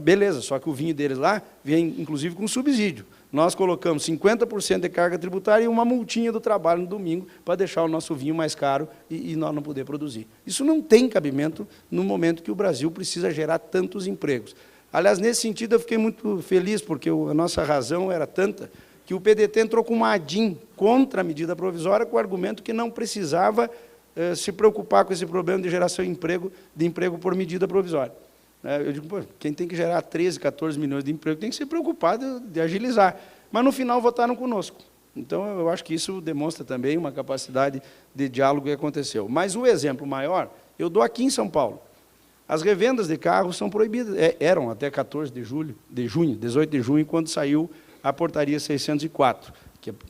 Beleza, só que o vinho deles lá vem, inclusive, com subsídio. Nós colocamos 50% de carga tributária e uma multinha do trabalho no domingo para deixar o nosso vinho mais caro e nós não poder produzir. Isso não tem cabimento no momento que o Brasil precisa gerar tantos empregos. Aliás, nesse sentido, eu fiquei muito feliz, porque a nossa razão era tanta que o PDT entrou com uma ADIM contra a medida provisória, com o argumento que não precisava se preocupar com esse problema de geração de emprego por medida provisória. Eu digo, pô, quem tem que gerar 13, 14 milhões de emprego tem que se preocupar de agilizar. Mas, no final, votaram conosco. Então, eu acho que isso demonstra também uma capacidade de diálogo que aconteceu. Mas o exemplo maior, eu dou aqui em São Paulo. As revendas de carros são proibidas, eram até 14 de junho, 18 de junho, quando saiu a portaria 604,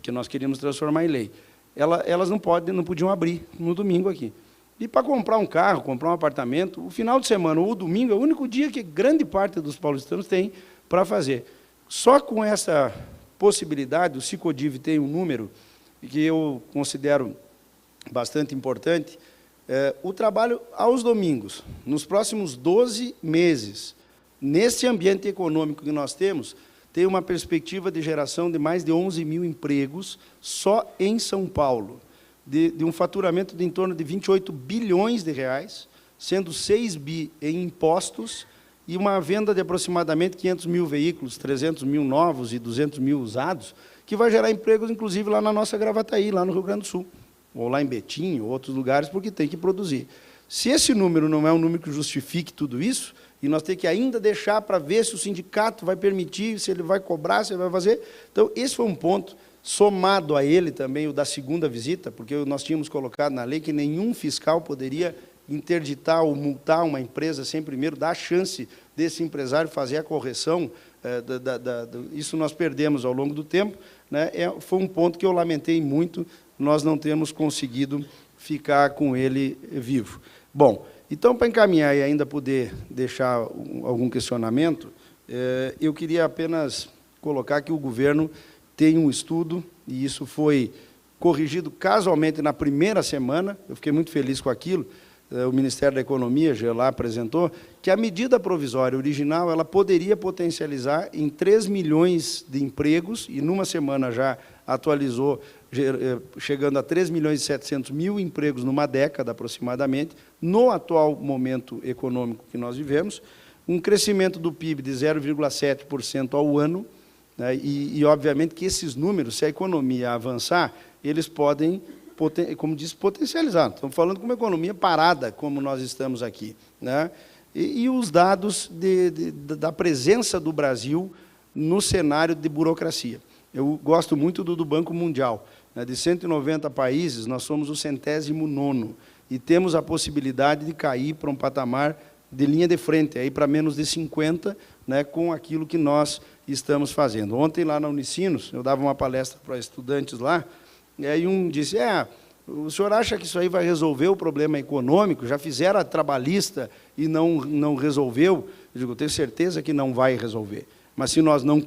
que nós queríamos transformar em lei. Elas não podiam abrir no domingo aqui. E para comprar um carro, comprar um apartamento, o final de semana ou o domingo é o único dia que grande parte dos paulistanos tem para fazer. Só com essa possibilidade, o Cicodiv tem um número que eu considero bastante importante, o trabalho aos domingos, nos próximos 12 meses, nesse ambiente econômico que nós temos, tem uma perspectiva de geração de mais de 11 mil empregos só em São Paulo. De um faturamento de em torno de 28 bilhões de reais, sendo 6 bi em impostos e uma venda de aproximadamente 500 mil veículos, 300 mil novos e 200 mil usados, que vai gerar empregos, inclusive, lá na nossa Gravataí, lá no Rio Grande do Sul, ou lá em Betim, ou outros lugares, porque tem que produzir. Se esse número não é um número que justifique tudo isso, e nós temos que ainda deixar para ver se o sindicato vai permitir, se ele vai cobrar, se ele vai fazer. Então, esse foi um ponto. Somado a ele também o da segunda visita, porque nós tínhamos colocado na lei que nenhum fiscal poderia interditar ou multar uma empresa sem primeiro dar a chance desse empresário fazer a correção. Isso nós perdemos ao longo do tempo, né? Foi um ponto que eu lamentei muito, nós não temos conseguido ficar com ele vivo. Bom, então, para encaminhar e ainda poder deixar algum questionamento, eu queria apenas colocar que o governo tem um estudo, e isso foi corrigido casualmente na primeira semana, eu fiquei muito feliz com aquilo, o Ministério da Economia, lá apresentou, que a medida provisória original ela poderia potencializar em 3 milhões de empregos, e numa semana já atualizou, chegando a 3 milhões e 700 mil empregos numa década aproximadamente, no atual momento econômico que nós vivemos, um crescimento do PIB de 0,7% ao ano, né, e, obviamente, que esses números, se a economia avançar, eles podem, como disse, potencializar. Estamos falando com uma economia parada, como nós estamos aqui, né? E os dados da presença do Brasil no cenário de burocracia. Eu gosto muito do Banco Mundial. Né? De 190 países, nós somos o 109º, e temos a possibilidade de cair para um patamar de linha de frente, aí para menos de 50, né, com aquilo que nós estamos fazendo. Ontem, lá na Unicinos, eu dava uma palestra para estudantes lá, e aí um disse, o senhor acha que isso aí vai resolver o problema econômico? Já fizeram a trabalhista e não resolveu? Eu digo, tenho certeza que não vai resolver. Mas se nós não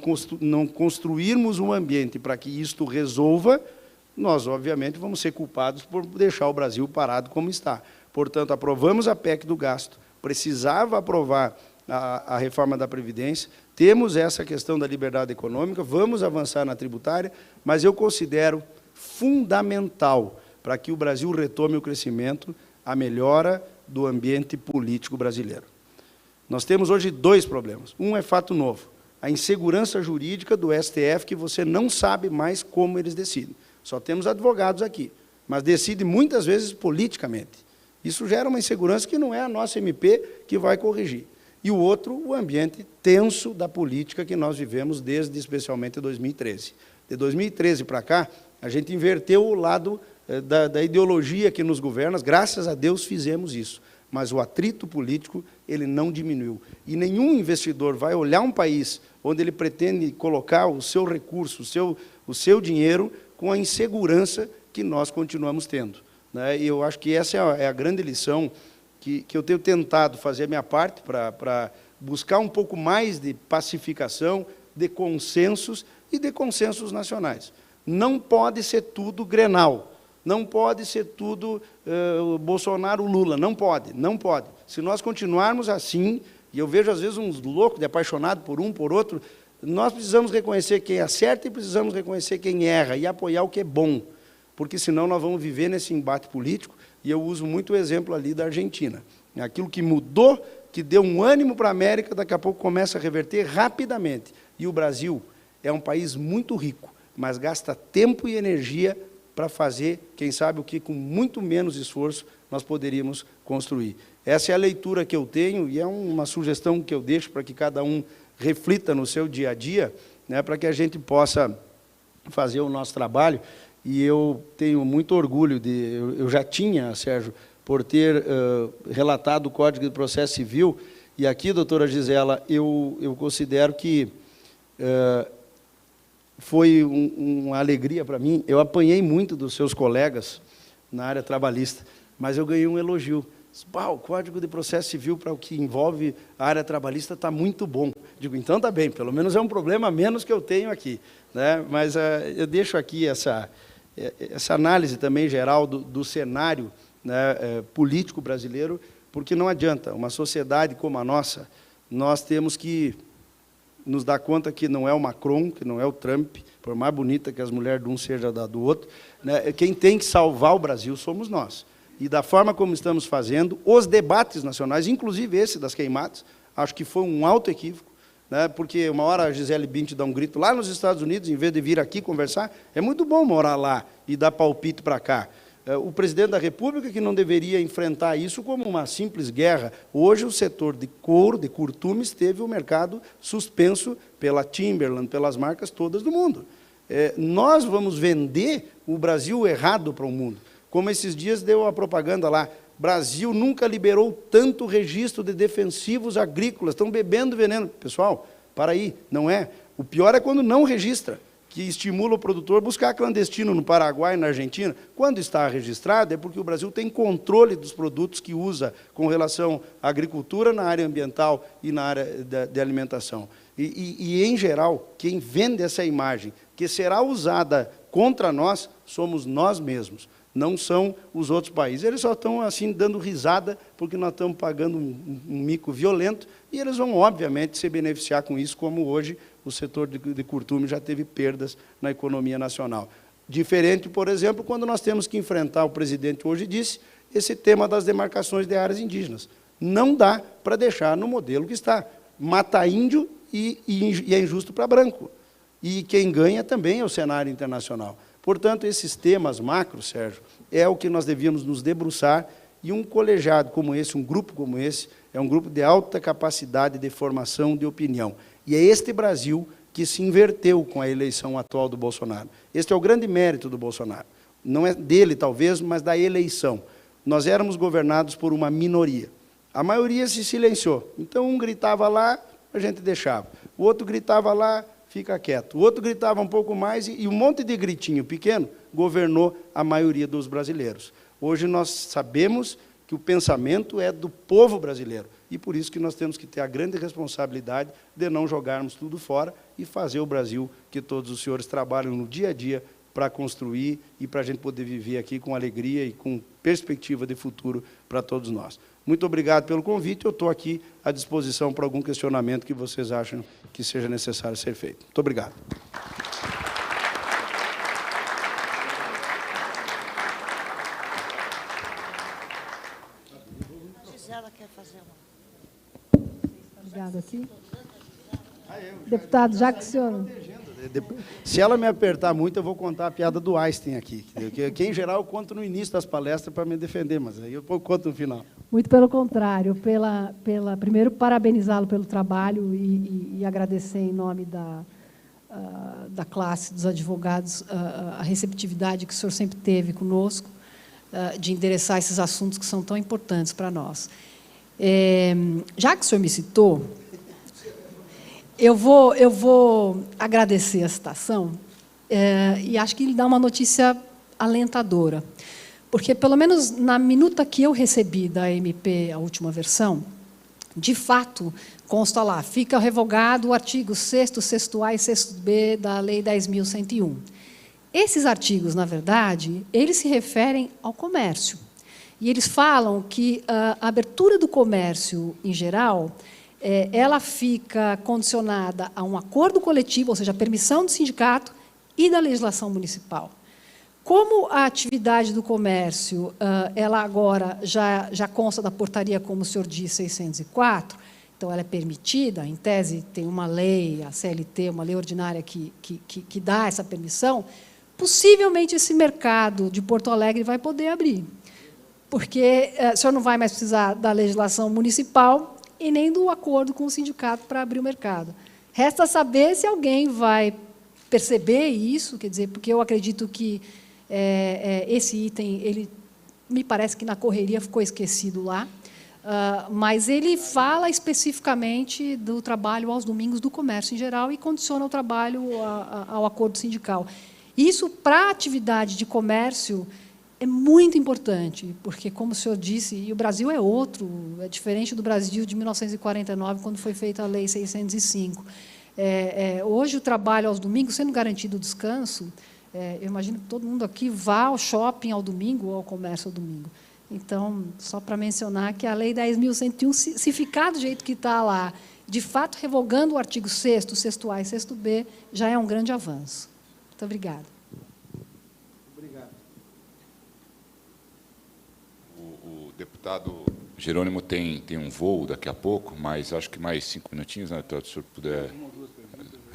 construirmos um ambiente para que isto resolva, nós, obviamente, vamos ser culpados por deixar o Brasil parado como está. Portanto, aprovamos a PEC do gasto, precisava aprovar a reforma da Previdência, temos essa questão da liberdade econômica, vamos avançar na tributária, mas eu considero fundamental para que o Brasil retome o crescimento, a melhora do ambiente político brasileiro. Nós temos hoje 2 problemas. Um é fato novo, a insegurança jurídica do STF, que você não sabe mais como eles decidem. Só temos advogados aqui, mas decide muitas vezes politicamente. Isso gera uma insegurança que não é a nossa MP que vai corrigir. E o outro, o ambiente tenso da política que nós vivemos desde, especialmente, 2013. De 2013 para cá, a gente inverteu o lado da ideologia que nos governa, graças a Deus fizemos isso. Mas o atrito político, ele não diminuiu. E nenhum investidor vai olhar um país onde ele pretende colocar o seu recurso, o seu dinheiro, com a insegurança que nós continuamos tendo. Né? E eu acho que essa é a grande lição que eu tenho tentado fazer a minha parte para buscar um pouco mais de pacificação, de consensos e de consensos nacionais. Não pode ser tudo Grenal, não pode ser tudo Bolsonaro-Lula, não pode, não pode. Se nós continuarmos assim, e eu vejo às vezes uns loucos de apaixonado por um, por outro, nós precisamos reconhecer quem acerta e precisamos reconhecer quem erra e apoiar o que é bom, porque senão nós vamos viver nesse embate político, e eu uso muito o exemplo ali da Argentina. Aquilo que mudou, que deu um ânimo para a América, daqui a pouco começa a reverter rapidamente. E o Brasil é um país muito rico, mas gasta tempo e energia para fazer, quem sabe o que, com muito menos esforço, nós poderíamos construir. Essa é a leitura que eu tenho, e é uma sugestão que eu deixo para que cada um reflita no seu dia a dia, né, para que a gente possa fazer o nosso trabalho. E eu tenho muito orgulho eu já tinha, Sérgio, por ter relatado o Código de Processo Civil, e aqui, doutora Gisela, eu considero que foi uma alegria para mim. Eu apanhei muito dos seus colegas na área trabalhista, mas eu ganhei um elogio. O Código de Processo Civil, para o que envolve a área trabalhista, está muito bom. Digo, então está bem, pelo menos é um problema a menos que eu tenho aqui. Né? Mas eu deixo aqui essa análise também geral do cenário, né, político brasileiro, porque não adianta, uma sociedade como a nossa, nós temos que nos dar conta que não é o Macron, que não é o Trump, por mais bonita que as mulheres de um seja da do outro, né, quem tem que salvar o Brasil somos nós. E da forma como estamos fazendo, os debates nacionais, inclusive esse das queimadas, acho que foi um alto equívoco, né, porque uma hora a Gisele Bündchen dá um grito lá nos Estados Unidos, em vez de vir aqui conversar, é muito bom morar lá e dar palpite para cá. O presidente da República, que não deveria enfrentar isso como uma simples guerra. Hoje, o setor de couro, de curtumes, teve o mercado suspenso pela Timberland, pelas marcas todas do mundo. Nós vamos vender o Brasil errado para o mundo. Como esses dias deu a propaganda lá, Brasil nunca liberou tanto registro de defensivos agrícolas, estão bebendo veneno. Pessoal, para aí, não é. O pior é quando não registra, que estimula o produtor a buscar clandestino no Paraguai, na Argentina. Quando está registrado, é porque o Brasil tem controle dos produtos que usa com relação à agricultura, na área ambiental e na área de alimentação. E, em geral, quem vende essa imagem, que será usada contra nós, somos nós mesmos, não são os outros países. Eles só estão, assim, dando risada, porque nós estamos pagando um mico violento, e eles vão, obviamente, se beneficiar com isso, como hoje o setor de curtume já teve perdas na economia nacional. Diferente, por exemplo, quando nós temos que enfrentar, o presidente hoje disse, esse tema das demarcações de áreas indígenas. Não dá para deixar no modelo que está. Mata índio e é injusto para branco. E quem ganha também é o cenário internacional. Portanto, esses temas macros, Sérgio, é o que nós devíamos nos debruçar, e um colegiado como esse, um grupo como esse, é um grupo de alta capacidade de formação de opinião. E é este Brasil que se inverteu com a eleição atual do Bolsonaro. Este é o grande mérito do Bolsonaro. Não é dele, talvez, mas da eleição. Nós éramos governados por uma minoria. A maioria se silenciou. Então, um gritava lá, a gente deixava. O outro gritava lá, fica quieto. O outro gritava um pouco mais, e um monte de gritinho pequeno governou a maioria dos brasileiros. Hoje nós sabemos que o pensamento é do povo brasileiro, e por isso que nós temos que ter a grande responsabilidade de não jogarmos tudo fora e fazer o Brasil que todos os senhores trabalham no dia a dia para construir e para a gente poder viver aqui com alegria e com perspectiva de futuro para todos nós. Muito obrigado pelo convite, eu estou aqui à disposição para algum questionamento que vocês acham que seja necessário ser feito. Muito obrigado. Obrigada, aqui. Deputado, já que o senhor... Se ela me apertar muito, eu vou contar a piada do Einstein aqui, que em geral eu conto no início das palestras para me defender, mas aí eu conto no final. Muito pelo contrário, primeiro parabenizá-lo pelo trabalho e agradecer em nome da classe dos advogados a receptividade que o senhor sempre teve conosco, de endereçar esses assuntos que são tão importantes para nós. Já que o senhor me citou, eu vou agradecer a citação e acho que ele dá uma notícia alentadora, porque, pelo menos na minuta que eu recebi da MP, a última versão, de fato, consta lá, fica revogado o artigo 6º, 6º-A e 6º-B da Lei 10.101. Esses artigos, na verdade, eles se referem ao comércio. E eles falam que a abertura do comércio, em geral, ela fica condicionada a um acordo coletivo, ou seja, a permissão do sindicato e da legislação municipal. Como a atividade do comércio, ela agora já consta da portaria, como o senhor disse, 604, então ela é permitida, em tese tem uma lei, a CLT, uma lei ordinária que dá essa permissão, possivelmente esse mercado de Porto Alegre vai poder abrir, porque o senhor não vai mais precisar da legislação municipal e nem do acordo com o sindicato para abrir o mercado. Resta saber se alguém vai perceber isso, quer dizer, porque eu acredito que esse item, ele me parece que na correria ficou esquecido lá, mas ele fala especificamente do trabalho aos domingos do comércio em geral e condiciona o trabalho ao acordo sindical. Isso, para a atividade de comércio, é muito importante, porque, como o senhor disse, e o Brasil é outro, é diferente do Brasil de 1949, quando foi feita a Lei 605. Hoje, o trabalho aos domingos, sendo garantido o descanso, eu imagino que todo mundo aqui vá ao shopping ao domingo ou ao comércio ao domingo. Então, só para mencionar que a Lei 10.101, se ficar do jeito que está lá, de fato, revogando o artigo 6º, 6º-A e 6º-B, já é um grande avanço. Muito obrigada. O deputado Jerônimo tem um voo daqui a pouco, mas acho que mais 5 minutinhos, né, se o senhor puder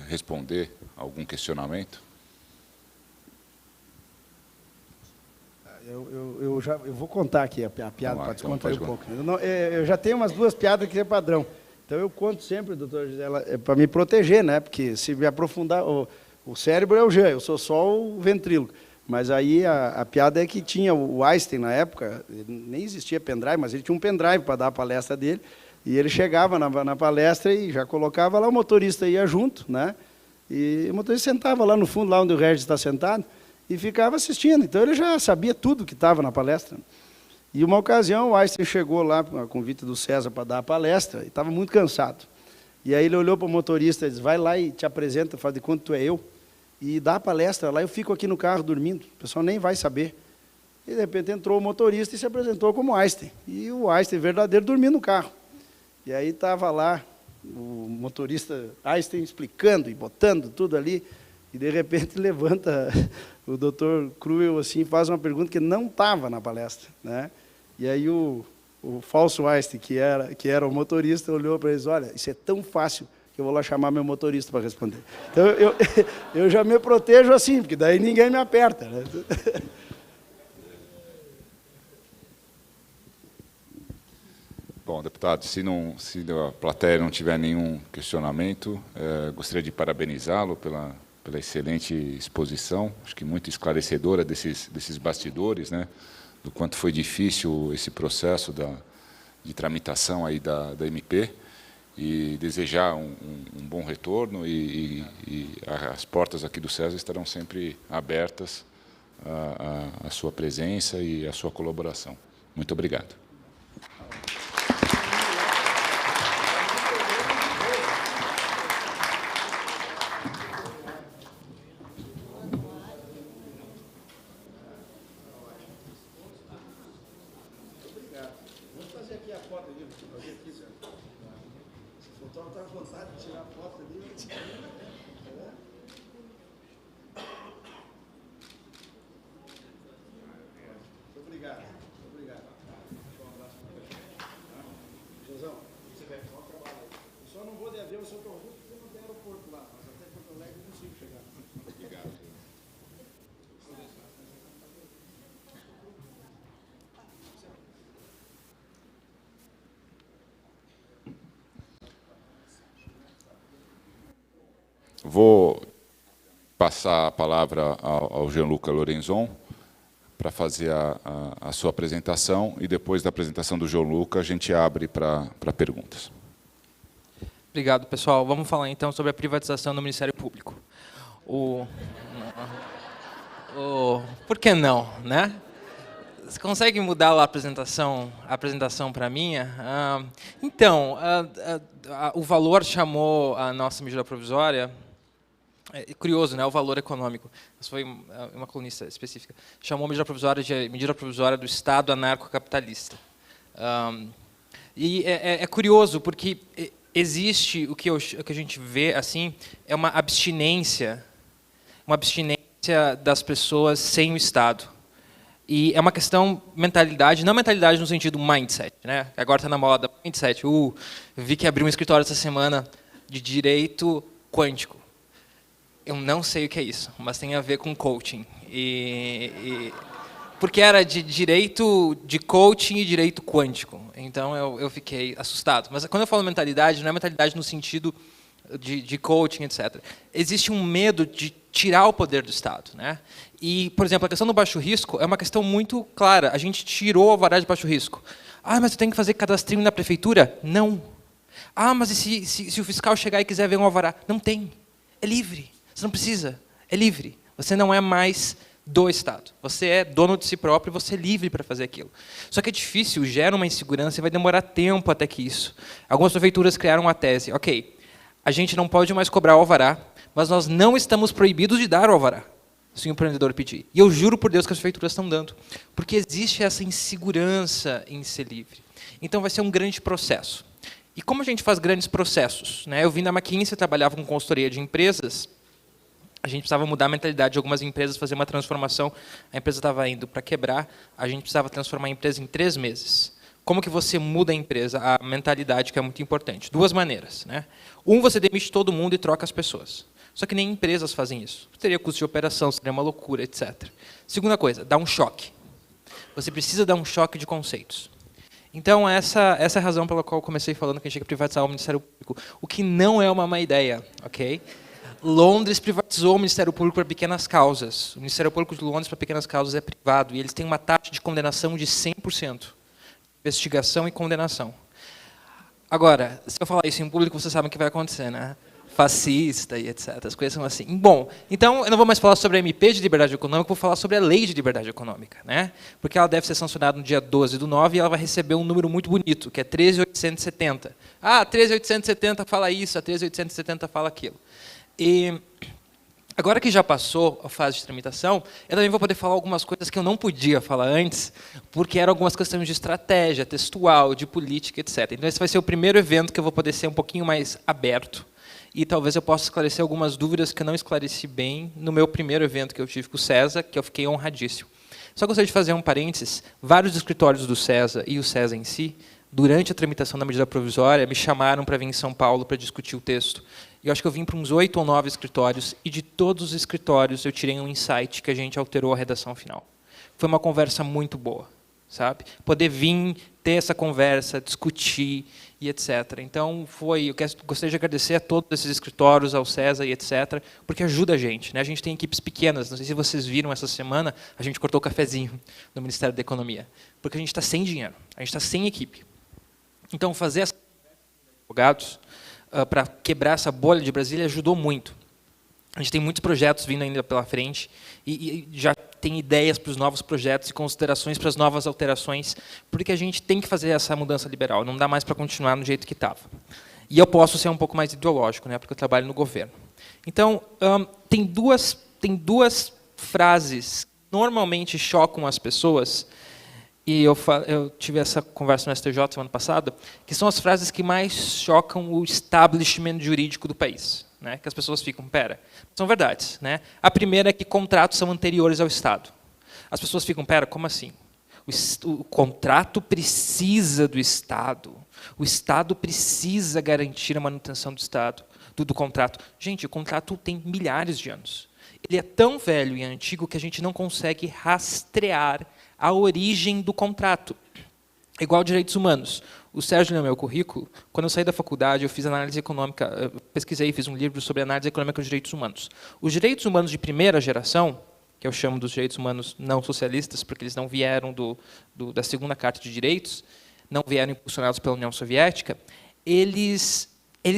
responder algum questionamento. Eu vou contar aqui a piada, para descontar um pouco. Eu já tenho umas 2 piadas que é padrão. Então, eu conto sempre, doutor Gisela, para me proteger, né? Porque se me aprofundar... O cérebro é o Jean, eu sou só o ventríloco. Mas aí a piada é que tinha o Einstein, na época, nem existia pendrive, mas ele tinha um pendrive para dar a palestra dele, e ele chegava na palestra e já colocava lá, o motorista ia junto, né? E o motorista sentava lá no fundo, lá onde o Regis está sentado, e ficava assistindo. Então, ele já sabia tudo que estava na palestra. E, uma ocasião, o Einstein chegou lá, a convite do César, para dar a palestra, e estava muito cansado. E aí ele olhou para o motorista e disse, vai lá e te apresenta, faz de conta que tu é eu, e dá a palestra lá, eu fico aqui no carro dormindo, o pessoal nem vai saber. E, de repente, entrou o motorista e se apresentou como Einstein. E o Einstein verdadeiro dormindo no carro. E aí estava lá o motorista Einstein explicando e botando tudo ali, e, de repente, levanta o doutor Cruel assim, faz uma pergunta que não estava na palestra, né? E aí o falso Einstein, que era o motorista, olhou para eles, olha, isso é tão fácil que eu vou lá chamar meu motorista para responder. Então, eu já me protejo assim, porque daí ninguém me aperta, né? Bom, deputado, se a plateia não tiver nenhum questionamento, gostaria de parabenizá-lo pela excelente exposição, acho que muito esclarecedora desses bastidores, né, do quanto foi difícil esse processo de tramitação aí da MP, e desejar um bom retorno, e as portas aqui do SESA estarão sempre abertas à sua presença e à sua colaboração. Muito obrigado. Vamos fazer aqui a foto ali, fazer aqui, Zé. Se o fotógrafo está com vontade de tirar a foto ali, eu tiro. Muito obrigado. Muito obrigado. Deixa um abraço para você. Josão, você vai fazer um trabalho aí. Eu só não vou de avião, eu sou tão ruim porque não tem aeroporto lá, mas até Porto Alegre eu consigo chegar. Obrigado. Vou passar a palavra ao Gianluca Lorenzon para fazer a sua apresentação, e depois da apresentação do Gianluca a gente abre para perguntas. Obrigado, pessoal. Vamos falar então sobre a privatização do Ministério Público. Por que não, né? Você consegue mudar lá a apresentação para a minha? Então, o valor chamou a nossa medida provisória. É curioso, né? O valor econômico. Isso foi uma colunista específica. Chamou a medida provisória de medida provisória do Estado anarcocapitalista. E é curioso porque existe o que a gente vê assim é uma abstinência das pessoas sem o Estado. E é uma questão mentalidade, não mentalidade no sentido mindset, né? Agora está na moda mindset. Vi que abriu um escritório essa semana de direito quântico. Eu não sei o que é isso, mas tem a ver com coaching. Porque era de direito de coaching e direito quântico. Então eu fiquei assustado. Mas quando eu falo mentalidade, não é mentalidade no sentido de coaching, etc. Existe um medo de tirar o poder do Estado, né? E, por exemplo, a questão do baixo risco é uma questão muito clara. A gente tirou o alvará de baixo risco. Mas você tem que fazer cadastrinho na prefeitura? Não. Mas e se o fiscal chegar e quiser ver um alvará? Não tem. É livre. Você não precisa. É livre. Você não é mais do Estado. Você é dono de si próprio e você é livre para fazer aquilo. Só que é difícil, gera uma insegurança e vai demorar tempo até que isso. Algumas prefeituras criaram uma tese. Ok, a gente não pode mais cobrar o alvará, mas nós não estamos proibidos de dar o alvará, se o empreendedor pedir. E eu juro por Deus que as prefeituras estão dando. Porque existe essa insegurança em ser livre. Então vai ser um grande processo. E como a gente faz grandes processos? Né? Eu vim da McKinsey, trabalhava com consultoria de empresas. A gente precisava mudar a mentalidade de algumas empresas, fazer uma transformação. A empresa estava indo para quebrar, a gente precisava transformar a empresa em 3 meses. Como que você muda a empresa? A mentalidade, que é muito importante. 2 maneiras. Né? Você demite todo mundo e troca as pessoas. Só que nem empresas fazem isso. Teria custo de operação, seria uma loucura, etc. Segunda coisa, dá um choque. Você precisa dar um choque de conceitos. Então, essa é a razão pela qual eu comecei falando que a gente tinha que privatizar o Ministério Público. O que não é uma má ideia, ok? Londres privatizou o Ministério Público para pequenas causas. O Ministério Público de Londres para pequenas causas é privado e eles têm uma taxa de condenação de 100%. Investigação e condenação. Agora, se eu falar isso em público, vocês sabem o que vai acontecer, né? Fascista e etc. As coisas são assim. Bom, então eu não vou mais falar sobre a MP de liberdade econômica, vou falar sobre a lei de liberdade econômica, né? Porque ela deve ser sancionada no dia 12/9 e ela vai receber um número muito bonito, que é 13.870. 13.870 fala isso, a 13.870 fala aquilo. E agora que já passou a fase de tramitação, eu também vou poder falar algumas coisas que eu não podia falar antes, porque eram algumas questões de estratégia, textual, de política, etc. Então esse vai ser o primeiro evento que eu vou poder ser um pouquinho mais aberto. E talvez eu possa esclarecer algumas dúvidas que eu não esclareci bem no meu primeiro evento que eu tive com o SESA, que eu fiquei honradíssimo. Só gostaria de fazer um parênteses. Vários escritórios do SESA e o SESA em si durante a tramitação da medida provisória, me chamaram para vir em São Paulo para discutir o texto. E eu acho que eu vim para uns 8 ou 9 escritórios, e de todos os escritórios eu tirei um insight que a gente alterou a redação final. Foi uma conversa muito boa, sabe? Poder vir, ter essa conversa, discutir e etc. Então, eu gostaria de agradecer a todos esses escritórios, ao César e etc., porque ajuda a gente, né? A gente tem equipes pequenas, não sei se vocês viram essa semana, a gente cortou o cafezinho no Ministério da Economia, porque a gente está sem dinheiro, a gente está sem equipe. Então, fazer essa advogados para quebrar essa bolha de Brasília ajudou muito. A gente tem muitos projetos vindo ainda pela frente e já tem ideias para os novos projetos e considerações para as novas alterações, porque a gente tem que fazer essa mudança liberal, não dá mais para continuar no jeito que estava. E eu posso ser um pouco mais ideológico, né, porque eu trabalho no governo. Então, tem duas frases que normalmente chocam as pessoas, e eu tive essa conversa no STJ semana passada, que são as frases que mais chocam o establishment jurídico do país. Né, que as pessoas ficam, são verdades. Né? A primeira é que contratos são anteriores ao Estado. As pessoas ficam, como assim? O contrato precisa do Estado. O Estado precisa garantir a manutenção do Estado, do contrato. Gente, o contrato tem milhares de anos. Ele é tão velho e antigo que a gente não consegue rastrear a origem do contrato. Igual direitos humanos. O Sérgio leu meu currículo. Quando eu saí da faculdade, eu fiz análise econômica, pesquisei e fiz um livro sobre análise econômica dos direitos humanos. Os direitos humanos de primeira geração, que eu chamo dos direitos humanos não socialistas, porque eles não vieram da segunda Carta de Direitos, não vieram impulsionados pela União Soviética, eles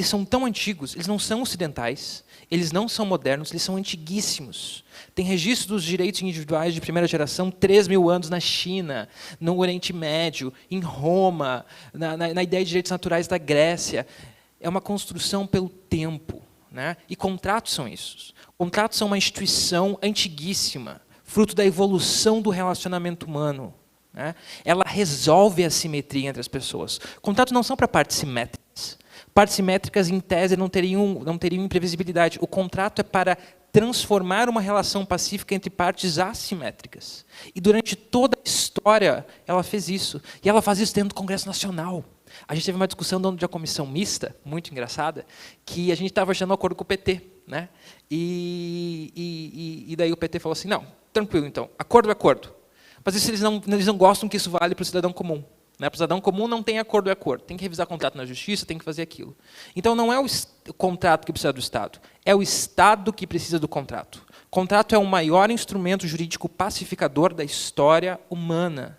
são tão antigos, eles não são ocidentais, eles não são modernos, eles são antiguíssimos. Tem registro dos direitos individuais de primeira geração 3.000 anos na China, no Oriente Médio, em Roma, na ideia de direitos naturais da Grécia. É uma construção pelo tempo. Né? E contratos são isso. Contratos são uma instituição antiguíssima, fruto da evolução do relacionamento humano. Né? Ela resolve a simetria entre as pessoas. Contratos não são para partes simétricas. Partes simétricas, em tese, não teriam imprevisibilidade. O contrato é para transformar uma relação pacífica entre partes assimétricas. E durante toda a história, ela fez isso. E ela faz isso dentro do Congresso Nacional. A gente teve uma discussão dentro da comissão mista, muito engraçada, que a gente estava achando um acordo com o PT. Né? E daí o PT falou assim, não, tranquilo, então, acordo é acordo. Mas isso eles não gostam que isso vale para o cidadão comum. Né? Para o cidadão comum não tem acordo é acordo. Tem que revisar contrato na justiça, tem que fazer aquilo. Então não é o contrato que precisa do Estado, é o Estado que precisa do contrato. O contrato é o maior instrumento jurídico pacificador da história humana.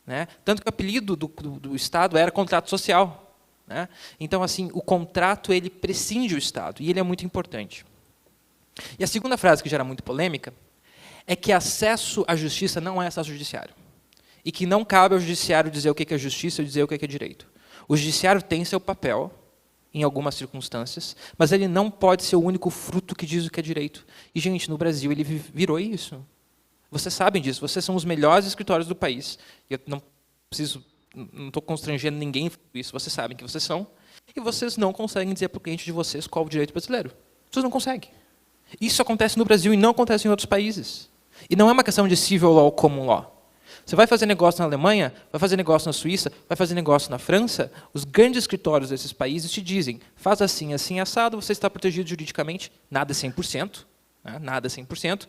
Né? Tanto que o apelido do Estado era contrato social. Né? Então, assim, o contrato ele prescinde o Estado, e ele é muito importante. E a segunda frase, que gera muito polêmica, é que acesso à justiça não é acesso ao judiciário. E que não cabe ao judiciário dizer o que é justiça ou dizer o que é direito. O judiciário tem seu papel, em algumas circunstâncias, mas ele não pode ser o único fruto que diz o que é direito. E, gente, no Brasil ele virou isso. Vocês sabem disso, vocês são os melhores escritórios do país. Eu não estou constrangendo ninguém isso, vocês sabem que vocês são, e vocês não conseguem dizer para o cliente de vocês qual o direito brasileiro. Vocês não conseguem. Isso acontece no Brasil e não acontece em outros países. E não é uma questão de civil law ou common law. Você vai fazer negócio na Alemanha, vai fazer negócio na Suíça, vai fazer negócio na França, os grandes escritórios desses países te dizem, faz assim, assim, assado, você está protegido juridicamente, nada 100%, né? Nada 100%,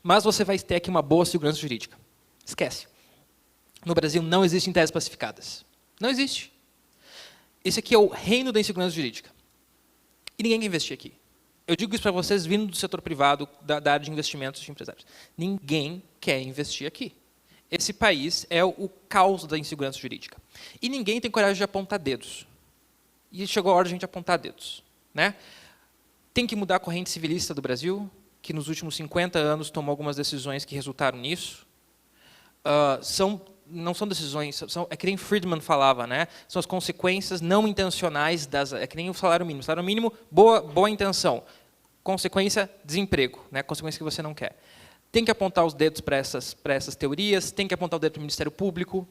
mas você vai ter aqui uma boa segurança jurídica. Esquece. No Brasil não existem teses pacificadas. Não existe. Esse aqui é o reino da insegurança jurídica. E ninguém quer investir aqui. Eu digo isso para vocês vindo do setor privado, da área de investimentos de empresários. Ninguém quer investir aqui. Esse país é o caos da insegurança jurídica. E ninguém tem coragem de apontar dedos. E chegou a hora de a gente apontar dedos. Né? Tem que mudar a corrente civilista do Brasil, que nos últimos 50 anos tomou algumas decisões que resultaram nisso. Não são decisões, é que nem Friedman falava, né? São as consequências não intencionais, é que nem o salário mínimo. Salário mínimo, boa intenção. Consequência, desemprego, né? Consequência que você não quer. Tem que apontar os dedos para essas teorias, tem que apontar o dedo para o Ministério Público.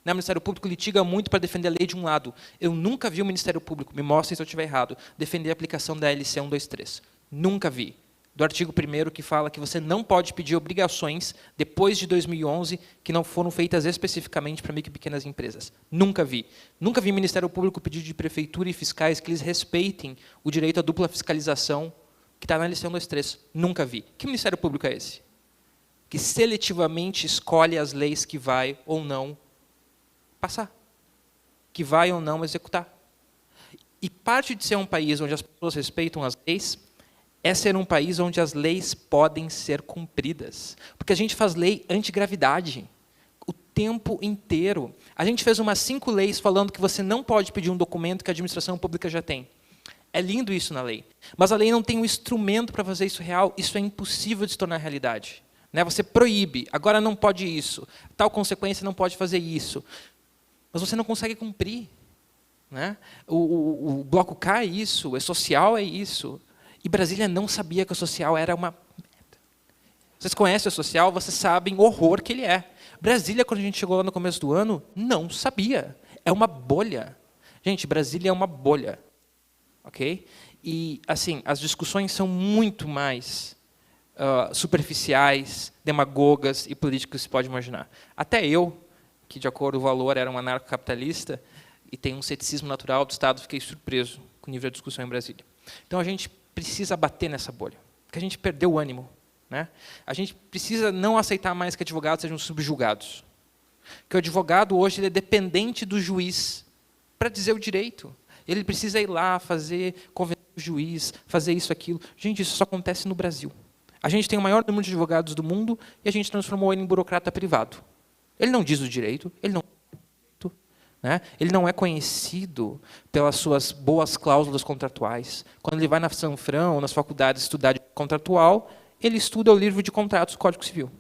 Né? O Ministério Público litiga muito para defender a lei de um lado. Eu nunca vi o Ministério Público, me mostrem se eu estiver errado, defender a aplicação da LC 123. Nunca vi. do artigo 1º, que fala que você não pode pedir obrigações depois de 2011 que não foram feitas especificamente para micro e pequenas empresas. Nunca vi. Nunca vi o Ministério Público pedir de prefeitura e fiscais que eles respeitem o direito à dupla fiscalização que está na lição 123. Nunca vi. Que Ministério Público é esse? Que seletivamente escolhe as leis que vai ou não passar, que vai ou não executar. E parte de ser um país onde as pessoas respeitam as leis é ser um país onde as leis podem ser cumpridas. Porque a gente faz lei antigravidade o tempo inteiro. A gente fez umas 5 leis falando que você não pode pedir um documento que a administração pública já tem. É lindo isso na lei. Mas a lei não tem um instrumento para fazer isso real. Isso é impossível de se tornar realidade. Você proíbe, agora não pode isso, tal consequência não pode fazer isso. Mas você não consegue cumprir. O bloco K é isso, o social é isso. E Brasília não sabia que o social era uma... Vocês conhecem o social, vocês sabem o horror que ele é. Brasília, quando a gente chegou lá no começo do ano, não sabia. É uma bolha. Gente, Brasília é uma bolha. Ok? E, assim, as discussões são muito mais superficiais, demagogas e políticas que se pode imaginar. Até eu, que de acordo com o valor era um anarcocapitalista e tem um ceticismo natural do Estado, fiquei surpreso com o nível de discussão em Brasília. Então, a gente precisa bater nessa bolha, porque a gente perdeu o ânimo. A gente precisa não aceitar mais que advogados sejam subjugados. Que o advogado, hoje, ele é dependente do juiz para dizer o direito. Ele precisa ir lá, convencer o juiz, fazer isso, aquilo. Gente, isso só acontece no Brasil. A gente tem o maior número de advogados do mundo e a gente transformou ele em burocrata privado. Ele não diz o direito, ele não é conhecido pelas suas boas cláusulas contratuais. Quando ele vai na Sanfran ou nas faculdades estudar de contratual, ele estuda o livro de contratos do Código Civil.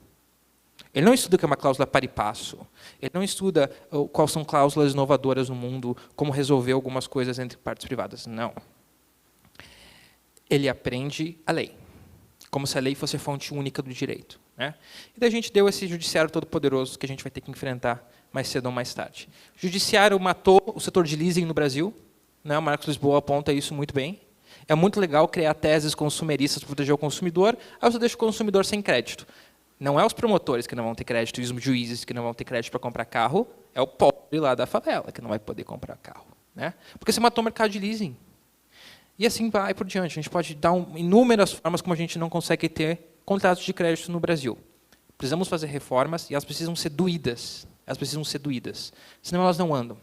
Ele não estuda o que é uma cláusula pari passu. Ele não estuda quais são cláusulas inovadoras no mundo, como resolver algumas coisas entre partes privadas. Não. Ele aprende a lei, como se a lei fosse a fonte única do direito. E daí a gente deu esse judiciário todo poderoso que a gente vai ter que enfrentar mais cedo ou mais tarde. O judiciário matou o setor de leasing no Brasil. O Marcos Lisboa aponta isso muito bem. É muito legal criar teses consumeristas para proteger o consumidor, aí você deixa o consumidor sem crédito. Não é os promotores que não vão ter crédito e os juízes que não vão ter crédito para comprar carro, é o pobre lá da favela que não vai poder comprar carro. Porque você matou o mercado de leasing. E assim vai por diante. A gente pode dar inúmeras formas como a gente não consegue ter contratos de crédito no Brasil. Precisamos fazer reformas e elas precisam ser doídas. Elas precisam ser doídas, senão elas não andam.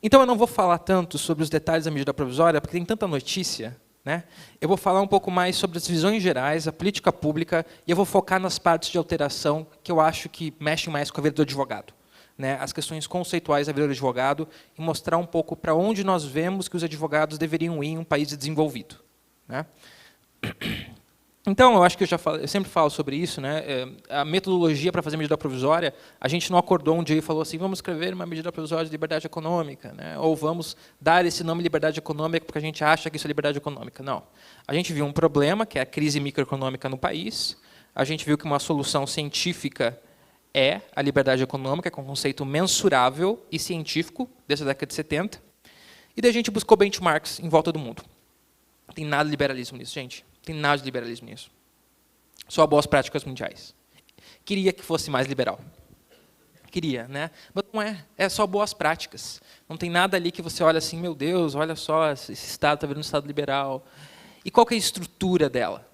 Então, eu não vou falar tanto sobre os detalhes da medida provisória, porque tem tanta notícia. Eu vou falar um pouco mais sobre as visões gerais, a política pública, e eu vou focar nas partes de alteração que eu acho que mexem mais com a vida do advogado. As questões conceituais da vida do advogado, e mostrar um pouco para onde nós vemos que os advogados deveriam ir em um país desenvolvido. Então, eu acho que eu sempre falo sobre isso. A metodologia para fazer medida provisória, a gente não acordou um dia e falou assim, vamos escrever uma medida provisória de liberdade econômica, ou vamos dar esse nome liberdade econômica porque a gente acha que isso é liberdade econômica. Não. A gente viu um problema, que é a crise microeconômica no país, a gente viu que uma solução científica é a liberdade econômica, com um conceito mensurável e científico, desde a década de 70, e daí a gente buscou benchmarks em volta do mundo. Não tem nada de liberalismo nisso, gente. Não tem nada de liberalismo nisso. Só boas práticas mundiais. Queria que fosse mais liberal. Queria, Mas não é. É só boas práticas. Não tem nada ali que você olha assim, meu Deus, olha só, esse Estado está virando um Estado liberal. E qual que é a estrutura dela?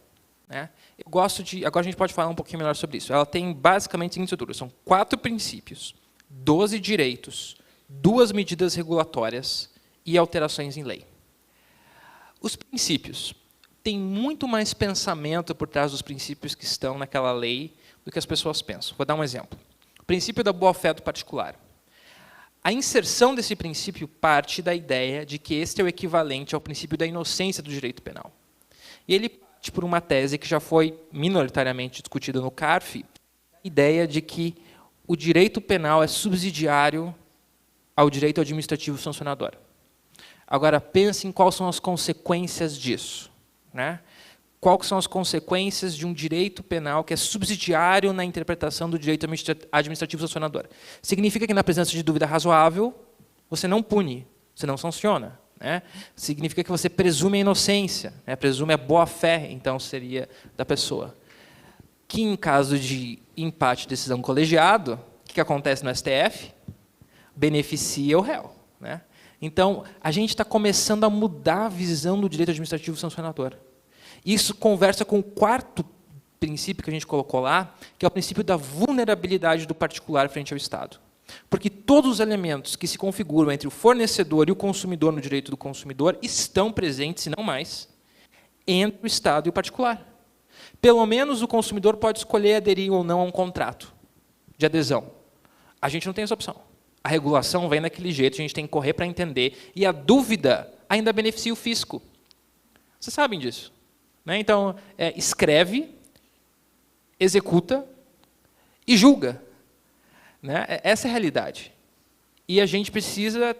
Eu gosto de... Agora a gente pode falar um pouquinho melhor sobre isso. Ela tem basicamente a seguinte estrutura. São 4 princípios, 12 direitos, 2 medidas regulatórias e alterações em lei. Os princípios. Tem muito mais pensamento por trás dos princípios que estão naquela lei do que as pessoas pensam. Vou dar um exemplo. O princípio da boa-fé do particular. A inserção desse princípio parte da ideia de que este é o equivalente ao princípio da inocência do direito penal. E ele parte por uma tese que já foi minoritariamente discutida no CARF, a ideia de que o direito penal é subsidiário ao direito administrativo sancionador. Agora, pense em quais são as consequências disso. Quais são as consequências de um direito penal que é subsidiário na interpretação do direito administrativo sancionador? Significa que, na presença de dúvida razoável, você não pune, você não sanciona. né? Significa que você presume a inocência, né? Presume a boa-fé, então, seria da pessoa. Que, em caso de empate de decisão colegiado, o que acontece no STF? Beneficia o réu, né? Então, a gente está começando a mudar a visão do direito administrativo sancionador. Isso conversa com o quarto princípio que a gente colocou lá, que é o princípio da vulnerabilidade do particular frente ao Estado. Porque todos os elementos que se configuram entre o fornecedor e o consumidor no direito do consumidor estão presentes, se não mais, entre o Estado e o particular. Pelo menos o consumidor pode escolher aderir ou não a um contrato de adesão. A gente não tem essa opção. A regulação vem daquele jeito, a gente tem que correr para entender, e a dúvida ainda beneficia o fisco. Vocês sabem disso, né? Então, escreve, executa e julga, né? Essa é a realidade. E a gente precisa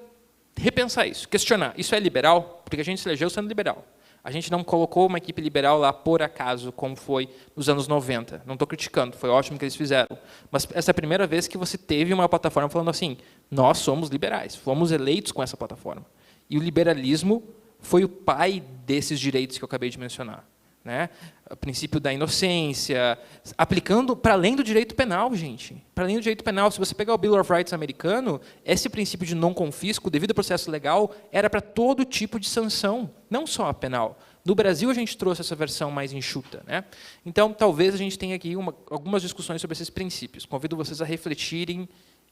repensar isso, questionar. Isso é liberal? Porque a gente se elegeu sendo liberal. A gente não colocou uma equipe liberal lá por acaso, como foi nos anos 90. Não estou criticando, foi ótimo que eles fizeram. Mas essa é a primeira vez que você teve uma plataforma falando assim, nós somos liberais, fomos eleitos com essa plataforma. E o liberalismo foi o pai desses direitos que eu acabei de mencionar, né? O princípio da inocência, aplicando para além do direito penal, gente. Para além do direito penal, se você pegar o Bill of Rights americano, esse princípio de não confisco, devido ao processo legal, era para todo tipo de sanção, não só a penal. No Brasil, a gente trouxe essa versão mais enxuta, né? Então, talvez a gente tenha aqui algumas discussões sobre esses princípios. Convido vocês a refletirem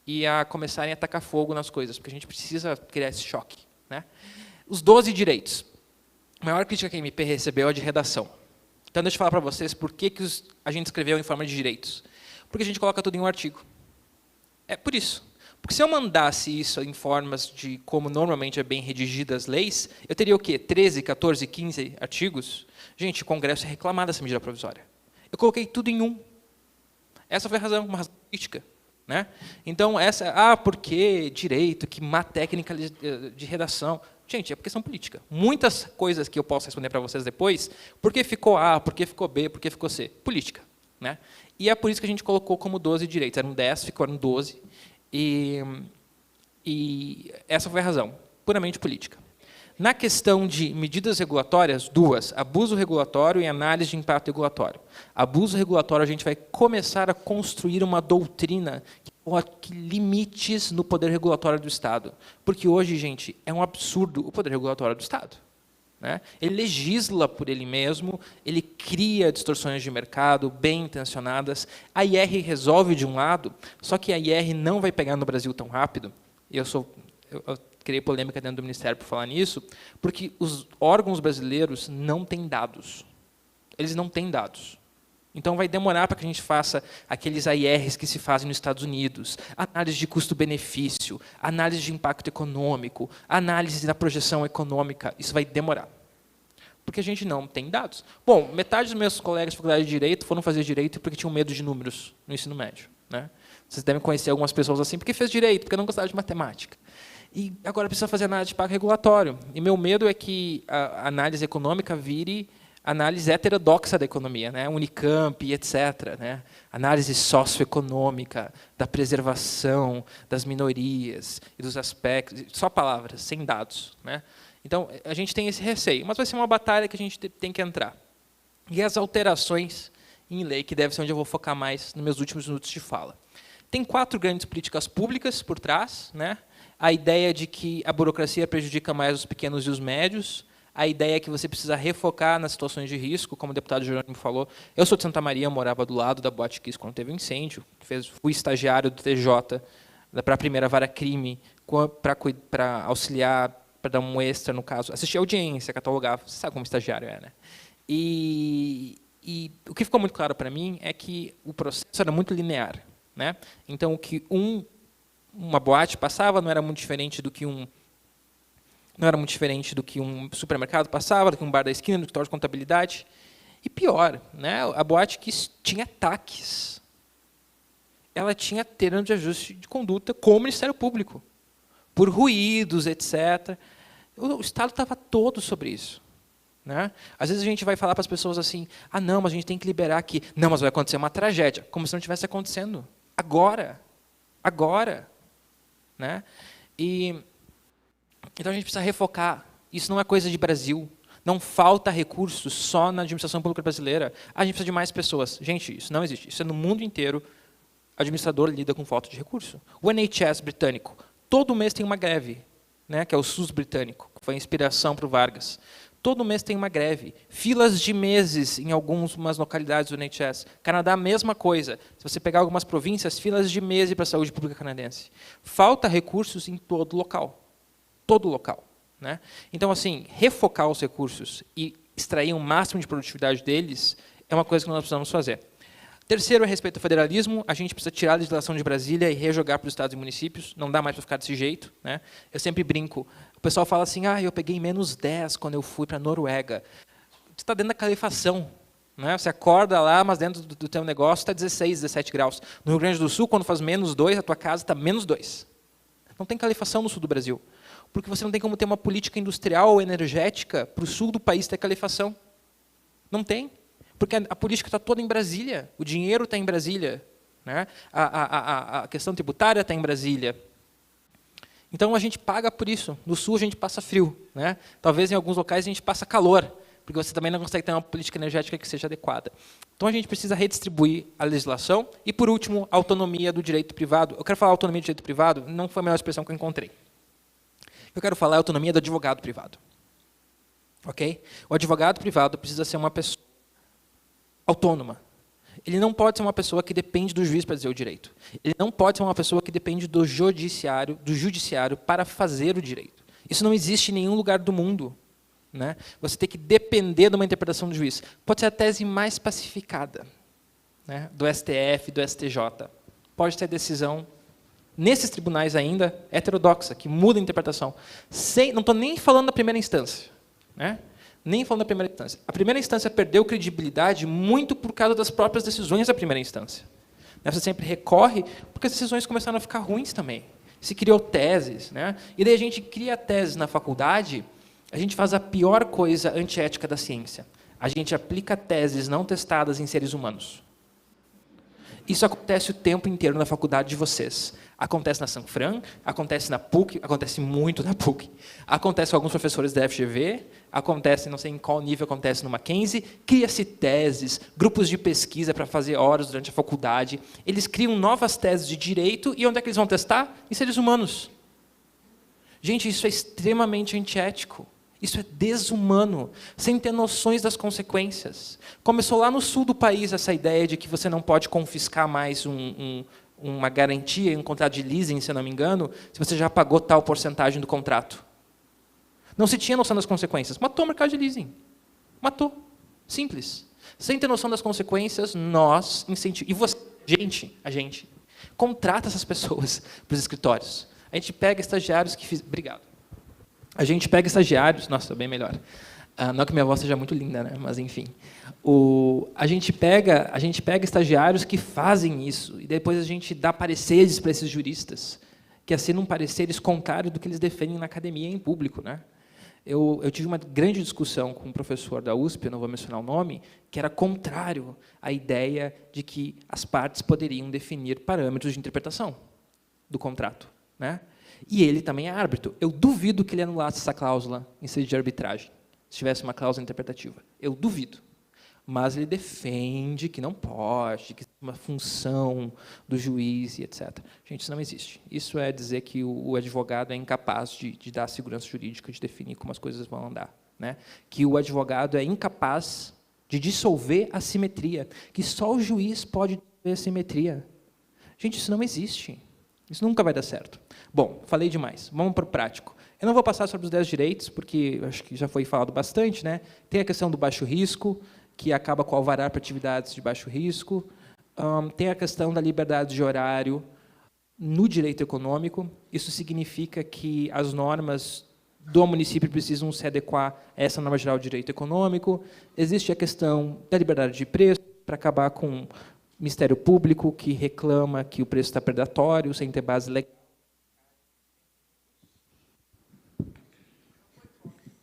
e a começarem a tacar fogo nas coisas, porque a gente precisa criar esse choque, né? Os 12 direitos. A maior crítica que a MP recebeu é a de redação. Então, deixa eu falar para vocês por que a gente escreveu em forma de direitos. Porque a gente coloca tudo em um artigo. É por isso. Porque se eu mandasse isso em formas de como normalmente é bem redigidas as leis, eu teria o quê? 13, 14, 15 artigos? Gente, o Congresso ia reclamar dessa medida provisória. Eu coloquei tudo em um. Essa foi a razão, uma razão política, né? Então, porque direito, que má técnica de redação. Gente, é por questão política. Muitas coisas que eu posso responder para vocês depois, por que ficou A, por que ficou B, por que ficou C? Política, né? E é por isso que a gente colocou como 12 direitos. Eram 10, ficaram 12. E essa foi a razão, puramente política. Na questão de medidas regulatórias, duas, abuso regulatório e análise de impacto regulatório. Abuso regulatório, a gente vai começar a construir uma doutrina que coloque limites no poder regulatório do Estado. Porque hoje, gente, é um absurdo o poder regulatório do Estado, né? Ele legisla por ele mesmo, ele cria distorções de mercado bem intencionadas. A IR resolve de um lado, só que a IR não vai pegar no Brasil tão rápido. Eu criei polêmica dentro do Ministério por falar nisso, porque os órgãos brasileiros não têm dados. Eles não têm dados. Então, vai demorar para que a gente faça aqueles AIRs que se fazem nos Estados Unidos, análise de custo-benefício, análise de impacto econômico, análise da projeção econômica. Isso vai demorar, porque a gente não tem dados. Bom, metade dos meus colegas de faculdade de Direito foram fazer Direito porque tinham medo de números no ensino médio, né? Vocês devem conhecer algumas pessoas assim, porque fez Direito, porque não gostava de matemática. E agora precisa fazer análise de impacto regulatório. E meu medo é que a análise econômica vire análise heterodoxa da economia, né? Unicamp, etc., né? Análise socioeconômica, da preservação das minorias e dos aspectos, só palavras, sem dados, né? Então, a gente tem esse receio, mas vai ser uma batalha que a gente tem que entrar. E as alterações em lei, que deve ser onde eu vou focar mais nos meus últimos minutos de fala. Tem 4 grandes políticas públicas por trás, né? A ideia de que a burocracia prejudica mais os pequenos e os médios, a ideia é que você precisa refocar nas situações de risco, como o deputado Jerônimo falou. Eu sou de Santa Maria, morava do lado da Boate Kiss quando teve um incêndio, fui estagiário do TJ para a primeira vara crime, para auxiliar, para dar um extra, no caso, assistir a audiência, catalogar, você sabe como estagiário é, né? E o que ficou muito claro para mim é que o processo era muito linear, né? Então, o que uma boate passava não era muito diferente do que um supermercado passava, do que um bar da esquina, do escritório de contabilidade. E pior, né? A boate que tinha taques. Ela tinha termo de ajuste de conduta com o Ministério Público, por ruídos, etc. O Estado estava todo sobre isso, né? Às vezes a gente vai falar para as pessoas assim, não, mas a gente tem que liberar aqui. Não, mas vai acontecer uma tragédia, como se não estivesse acontecendo. Agora, né? Então, a gente precisa refocar Isso não é coisa de Brasil. Não falta recursos só na administração pública brasileira. A gente precisa de mais pessoas. Gente, isso não existe. Isso é no mundo inteiro. O administrador lida com falta de recurso. O NHS britânico, todo mês tem uma greve, né, que é o SUS britânico, que foi a inspiração para o Vargas. Todo mês tem uma greve. Filas de meses em algumas localidades do NHS. Canadá, mesma coisa. Se você pegar algumas províncias, filas de meses para a saúde pública canadense. Falta recursos em todo local. Todo local. Né? Então, assim, refocar os recursos e extrair o máximo de produtividade deles é uma coisa que nós precisamos fazer. Terceiro, a respeito ao federalismo, a gente precisa tirar a legislação de Brasília e rejogar para os estados e municípios. Não dá mais para ficar desse jeito. Né? Eu sempre brinco. O pessoal fala assim, eu peguei -10 quando eu fui para a Noruega. Você está dentro da calefação. Né? Você acorda lá, mas dentro do teu negócio está 16, 17 graus. No Rio Grande do Sul, quando faz -2, a tua casa está -2. Não tem calefação no sul do Brasil. Porque você não tem como ter uma política industrial ou energética para o sul do país ter calefação. Não tem. Porque a política está toda em Brasília. O dinheiro está em Brasília. Né? A questão tributária está em Brasília. Então, a gente paga por isso. No sul, a gente passa frio. Né? Talvez, em alguns locais, a gente passa calor, porque você também não consegue ter uma política energética que seja adequada. Então, a gente precisa redistribuir a legislação. E, por último, a autonomia do direito privado. Eu quero falar autonomia do direito privado, não foi a melhor expressão que eu encontrei. Eu quero falar a autonomia do advogado privado. Ok? O advogado privado precisa ser uma pessoa autônoma. Ele não pode ser uma pessoa que depende do juiz para dizer o direito. Ele não pode ser uma pessoa que depende do judiciário para fazer o direito. Isso não existe em nenhum lugar do mundo. Né? Você tem que depender de uma interpretação do juiz. Pode ser a tese mais pacificada, né, do STF, do STJ. Pode ter decisão, nesses tribunais ainda, heterodoxa, que muda a interpretação. Não estou nem falando da primeira instância. Né? Nem falando da primeira instância. A primeira instância perdeu credibilidade muito por causa das próprias decisões da primeira instância. Você sempre recorre porque as decisões começaram a ficar ruins também. Se criou teses. Né? E daí a gente cria teses na faculdade, a gente faz a pior coisa antiética da ciência. A gente aplica teses não testadas em seres humanos. Isso acontece o tempo inteiro na faculdade de vocês. Acontece na Sanfran, acontece na PUC, acontece muito na PUC. Acontece com alguns professores da FGV, acontece, não sei em qual nível acontece no Mackenzie, cria-se teses, grupos de pesquisa para fazer horas durante a faculdade. Eles criam novas teses de direito e onde é que eles vão testar? Em seres humanos. Gente, isso é extremamente antiético. Isso é desumano, sem ter noções das consequências. Começou lá no sul do país essa ideia de que você não pode confiscar mais uma garantia em um contrato de leasing, se eu não me engano, se você já pagou tal porcentagem do contrato. Não se tinha noção das consequências. Matou o mercado de leasing. Matou. Simples. Sem ter noção das consequências, nós incentivamos. E a gente contrata essas pessoas para os escritórios. A gente pega estagiários que Obrigado. A gente pega estagiários... Nossa, bem melhor. Não que minha voz seja muito linda, né? Mas, enfim. A gente pega estagiários que fazem isso, e depois a gente dá pareceres para esses juristas, que assinam pareceres contrários do que eles defendem na academia em público. Né? Eu tive uma grande discussão com um professor da USP, eu não vou mencionar o nome, que era contrário à ideia de que as partes poderiam definir parâmetros de interpretação do contrato. Né? E ele também é árbitro. Eu duvido que ele anulasse essa cláusula em sede de arbitragem, se tivesse uma cláusula interpretativa. Eu duvido. Mas ele defende que não pode, que é uma função do juiz e etc. Gente, isso não existe. Isso é dizer que o advogado é incapaz de dar segurança jurídica, de definir como as coisas vão andar. Né? Que o advogado é incapaz de dissolver a simetria, que só o juiz pode dissolver a simetria. Gente, isso não existe. Isso nunca vai dar certo. Bom, falei demais. Vamos para o prático. Eu não vou passar sobre os 10 direitos, porque acho que já foi falado bastante. Né? Tem a questão do baixo risco, que acaba com o alvará para atividades de baixo risco. Tem a questão da liberdade de horário no direito econômico. Isso significa que as normas do município precisam se adequar a essa norma geral de direito econômico. Existe a questão da liberdade de preço, para acabar com o Ministério Público, que reclama que o preço está predatório, sem ter base legal.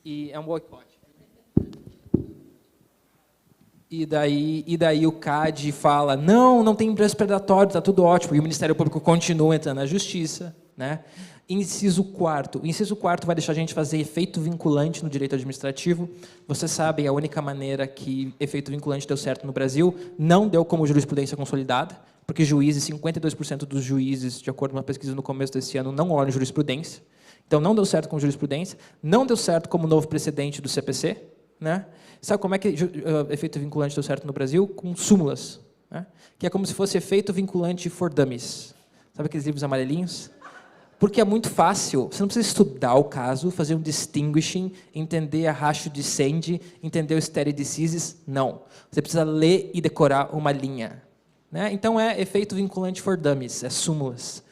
E é um boicote. E daí o CAD fala, não tem preço predatório, está tudo ótimo. E o Ministério Público continua entrando na Justiça. né? Inciso 4. O inciso 4 vai deixar a gente fazer efeito vinculante no direito administrativo. Vocês sabem, a única maneira que efeito vinculante deu certo no Brasil não deu como jurisprudência consolidada, porque 52% dos juízes, de acordo com uma pesquisa no começo desse ano, não olham jurisprudência. Então, não deu certo com jurisprudência, não deu certo como novo precedente do CPC, né? Sabe como é que efeito vinculante deu certo no Brasil? Com súmulas, né? Que é como se fosse efeito vinculante for dummies. Sabe aqueles livros amarelinhos? Porque é muito fácil, você não precisa estudar o caso, fazer um distinguishing, entender a ratio descende, entender o stare decisis, não. Você precisa ler e decorar uma linha, né? Então, é efeito vinculante for dummies, é súmulas.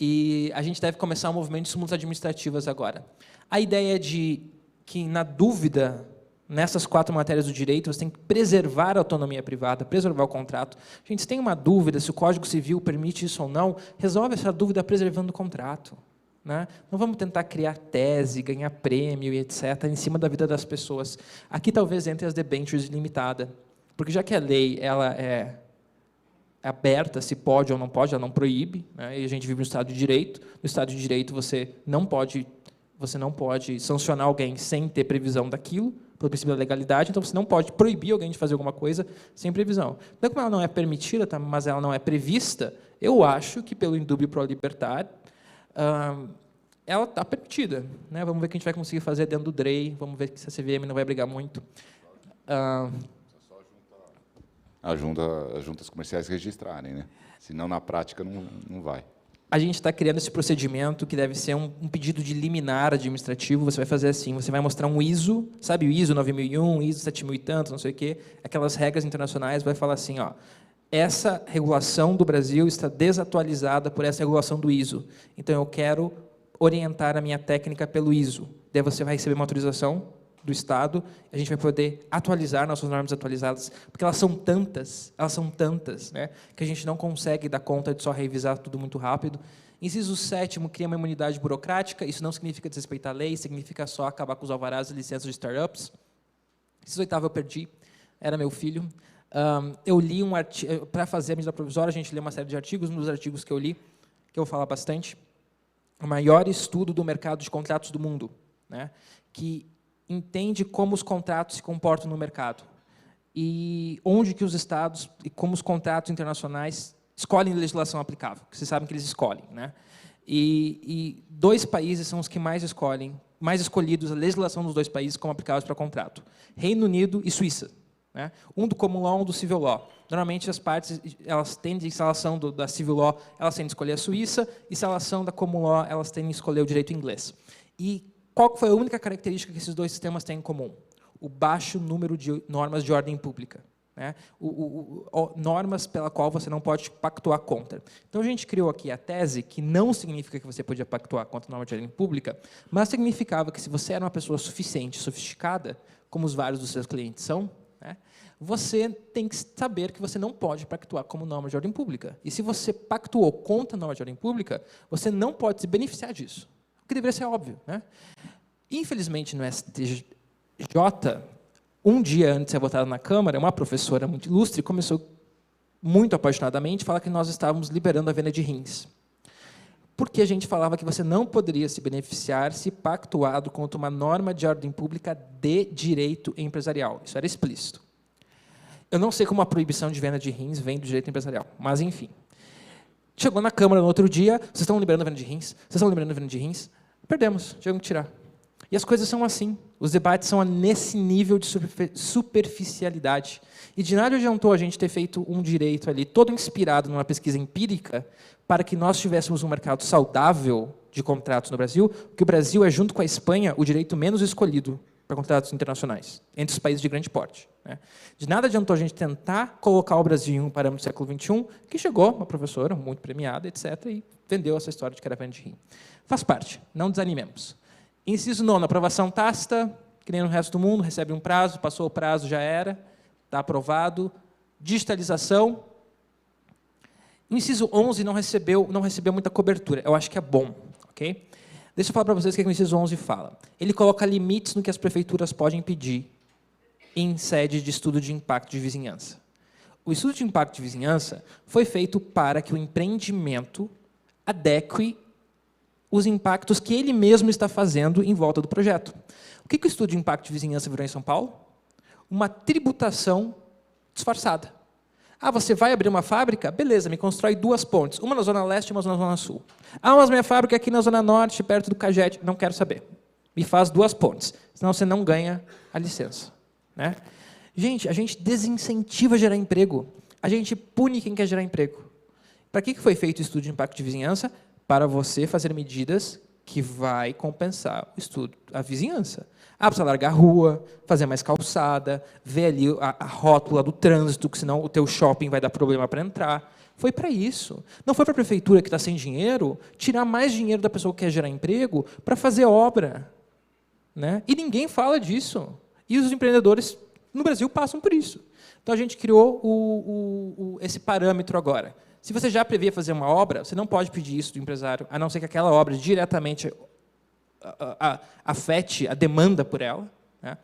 E a gente deve começar um movimento de súmulas administrativas agora. A ideia é de que, na dúvida, nessas 4 matérias do direito, você tem que preservar a autonomia privada, preservar o contrato. Gente, se tem uma dúvida se o Código Civil permite isso ou não, resolve essa dúvida preservando o contrato, né? Não vamos tentar criar tese, ganhar prêmio e etc. em cima da vida das pessoas. Aqui talvez entre as debentures ilimitada, porque já que a lei ela é aberta, se pode ou não pode, ela não proíbe, né? E a gente vive no Estado de Direito. No Estado de Direito você não pode sancionar alguém sem ter previsão daquilo, pelo princípio da legalidade, então você não pode proibir alguém de fazer alguma coisa sem previsão. Então, como ela não é permitida, tá, mas ela não é prevista, eu acho que, pelo indúbio pro libertar, ela está permitida, né? Vamos ver o que a gente vai conseguir fazer dentro do DREI, vamos ver se a CVM não vai brigar muito. As juntas comerciais registrarem, né? Senão, na prática, não vai. A gente está criando esse procedimento que deve ser um pedido de liminar administrativo. Você vai fazer assim, você vai mostrar um ISO, sabe o ISO 9001, ISO 7000 e tanto, não sei o quê, aquelas regras internacionais, vai falar assim, ó, essa regulação do Brasil está desatualizada por essa regulação do ISO. Então, eu quero orientar a minha técnica pelo ISO. Daí você vai receber uma autorização do Estado, a gente vai poder atualizar nossas normas atualizadas, porque elas são tantas, né, que a gente não consegue dar conta de só revisar tudo muito rápido. Inciso 7º, cria uma imunidade burocrática. Isso não significa desrespeitar a lei, significa só acabar com os alvarás e licenças de startups. Inciso 8º eu perdi, era meu filho. Eu li um artigo, para fazer a medida provisória, a gente lê uma série de artigos, um dos artigos que eu li, que eu vou falar bastante, o maior estudo do mercado de contratos do mundo, né, que entende como os contratos se comportam no mercado e onde que os estados e como os contratos internacionais escolhem a legislação aplicável, que vocês sabem que eles escolhem, né? E 2 países são os que mais escolhidos a legislação dos 2 países como aplicáveis para contrato: Reino Unido e Suíça, né? Um do Common Law, um do Civil Law. Normalmente as partes elas tendem, em instalação da Civil Law, elas tendem a escolher a Suíça, e instalação da Common Law, elas tendem a escolher o direito inglês. E qual foi a única característica que esses 2 sistemas têm em comum? O baixo número de normas de ordem pública, né? Normas pela qual você não pode pactuar contra. Então, a gente criou aqui a tese, que não significa que você podia pactuar contra a norma de ordem pública, mas significava que, se você era uma pessoa suficiente, sofisticada, como os vários dos seus clientes são, né, você tem que saber que você não pode pactuar como norma de ordem pública. E, se você pactuou contra a norma de ordem pública, você não pode se beneficiar disso. Que deveria ser óbvio, né? Infelizmente, no STJ, um dia antes de ser votado na Câmara, uma professora muito ilustre começou, muito apaixonadamente, a falar que nós estávamos liberando a venda de rins. Porque a gente falava que você não poderia se beneficiar se pactuado contra uma norma de ordem pública de direito empresarial. Isso era explícito. Eu não sei como a proibição de venda de rins vem do direito empresarial, mas, enfim. Chegou na Câmara no outro dia, vocês estão liberando a venda de rins? Vocês estão liberando a venda de rins? Perdemos, tivemos que tirar. E as coisas são assim. Os debates são nesse nível de superficialidade. E de nada adiantou a gente ter feito um direito ali, todo inspirado numa pesquisa empírica, para que nós tivéssemos um mercado saudável de contratos no Brasil, porque o Brasil é, junto com a Espanha, o direito menos escolhido para contratos internacionais, entre os países de grande porte, né? De nada adiantou a gente tentar colocar o Brasil em um parâmetro do século XXI, que chegou uma professora muito premiada, etc., e vendeu essa história de que era venda de rim. Faz parte, não desanimemos. Inciso 9, aprovação tácita, que nem no resto do mundo, recebe um prazo, passou o prazo, já era, está aprovado. Digitalização. Inciso 11 não recebeu muita cobertura, eu acho que é bom, ok? Deixa eu falar para vocês o que o inciso 11 fala. Ele coloca limites no que as prefeituras podem pedir em sede de estudo de impacto de vizinhança. O estudo de impacto de vizinhança foi feito para que o empreendimento adeque os impactos que ele mesmo está fazendo em volta do projeto. O que o estudo de impacto de vizinhança virou em São Paulo? Uma tributação disfarçada. Ah, você vai abrir uma fábrica? Beleza, me constrói 2 pontes, uma na Zona Leste e uma na Zona Sul. Ah, mas minha fábrica é aqui na Zona Norte, perto do Caged. Não quero saber. Me faz 2 pontes, senão você não ganha a licença. Né? Gente, a gente desincentiva gerar emprego. A gente pune quem quer gerar emprego. Para que foi feito o estudo de impacto de vizinhança? Para você fazer medidas que vai compensar o estudo, a vizinhança. Ah, precisa largar a rua, fazer mais calçada, ver ali a rótula do trânsito, que senão o teu shopping vai dar problema para entrar. Foi para isso. Não foi para a prefeitura que está sem dinheiro tirar mais dinheiro da pessoa que quer gerar emprego para fazer obra. Né? E ninguém fala disso. E os empreendedores no Brasil passam por isso. Então, a gente criou esse parâmetro agora. Se você já previa fazer uma obra, você não pode pedir isso do empresário, a não ser que aquela obra diretamente afete a demanda por ela. Né?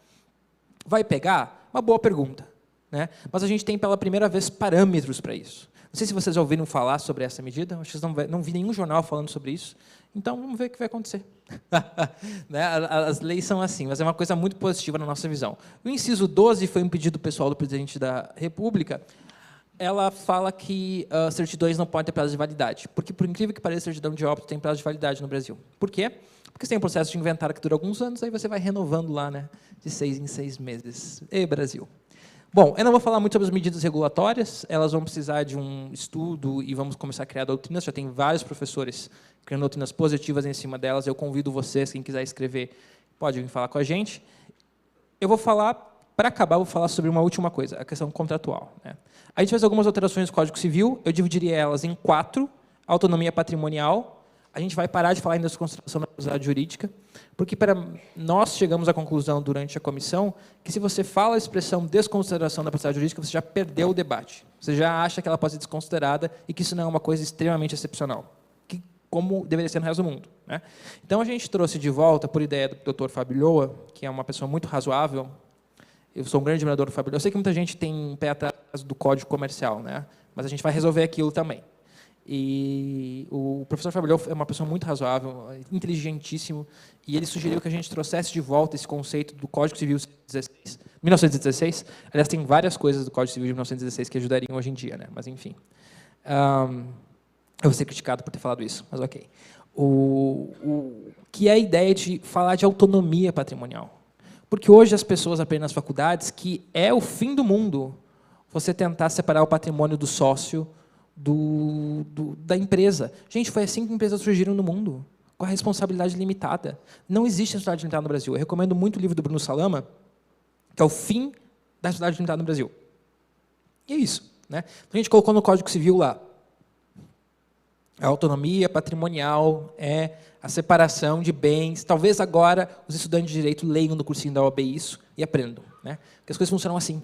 Vai pegar? Uma boa pergunta. Né? Mas a gente tem, pela primeira vez, parâmetros para isso. Não sei se vocês já ouviram falar sobre essa medida, acho que vocês não vi nenhum jornal falando sobre isso. Então, vamos ver o que vai acontecer. Né? As leis são assim, mas é uma coisa muito positiva na nossa visão. O inciso 12 foi um pedido pessoal do presidente da República. Ela fala que certidões não podem ter prazo de validade, porque, por incrível que pareça, certidão de óbito tem prazo de validade no Brasil. Por quê? Porque você tem um processo de inventário que dura alguns anos, aí você vai renovando lá, né, de 6 em 6 meses. E Brasil. Bom, eu não vou falar muito sobre as medidas regulatórias, elas vão precisar de um estudo e vamos começar a criar doutrinas, já tem vários professores criando doutrinas positivas em cima delas, eu convido vocês, quem quiser escrever, pode vir falar com a gente. Eu vou falar, para acabar, vou falar sobre uma última coisa, a questão contratual. Né? A gente fez algumas alterações no Código Civil, eu dividiria elas em 4, autonomia patrimonial, a gente vai parar de falar ainda da desconsideração da responsabilidade jurídica, porque nós chegamos à conclusão durante a comissão que se você fala a expressão desconsideração da responsabilidade jurídica, você já perdeu o debate. Você já acha que ela pode ser desconsiderada e que isso não é uma coisa extremamente excepcional, como deveria ser no resto do mundo. Né? Então, a gente trouxe de volta, por ideia do Dr. Fábio Loa, que é uma pessoa muito razoável. Eu sou um grande admirador do Fábio Loa. Eu sei que muita gente tem um pé atrás do Código Comercial, né? Mas a gente vai resolver aquilo também. E o professor Fábio Loa é uma pessoa muito razoável, inteligentíssimo, e ele sugeriu que a gente trouxesse de volta esse conceito do Código Civil 1916. Aliás, tem várias coisas do Código Civil de 1916 que ajudariam hoje em dia, né? Mas, enfim. Eu vou ser criticado por ter falado isso, mas ok. Que é a ideia de falar de autonomia patrimonial. Porque hoje as pessoas aprendem nas faculdades que é o fim do mundo você tentar separar o patrimônio do sócio da empresa. Gente, foi assim que empresas surgiram no mundo, com a responsabilidade limitada. Não existe responsabilidade limitada no Brasil. Eu recomendo muito o livro do Bruno Salama, que é o fim da responsabilidade limitada no Brasil. E é isso. Né? Então, a gente colocou no Código Civil lá, a autonomia patrimonial é a separação de bens. Talvez agora os estudantes de Direito leiam no cursinho da OAB isso e aprendam. Né? Porque as coisas funcionam assim.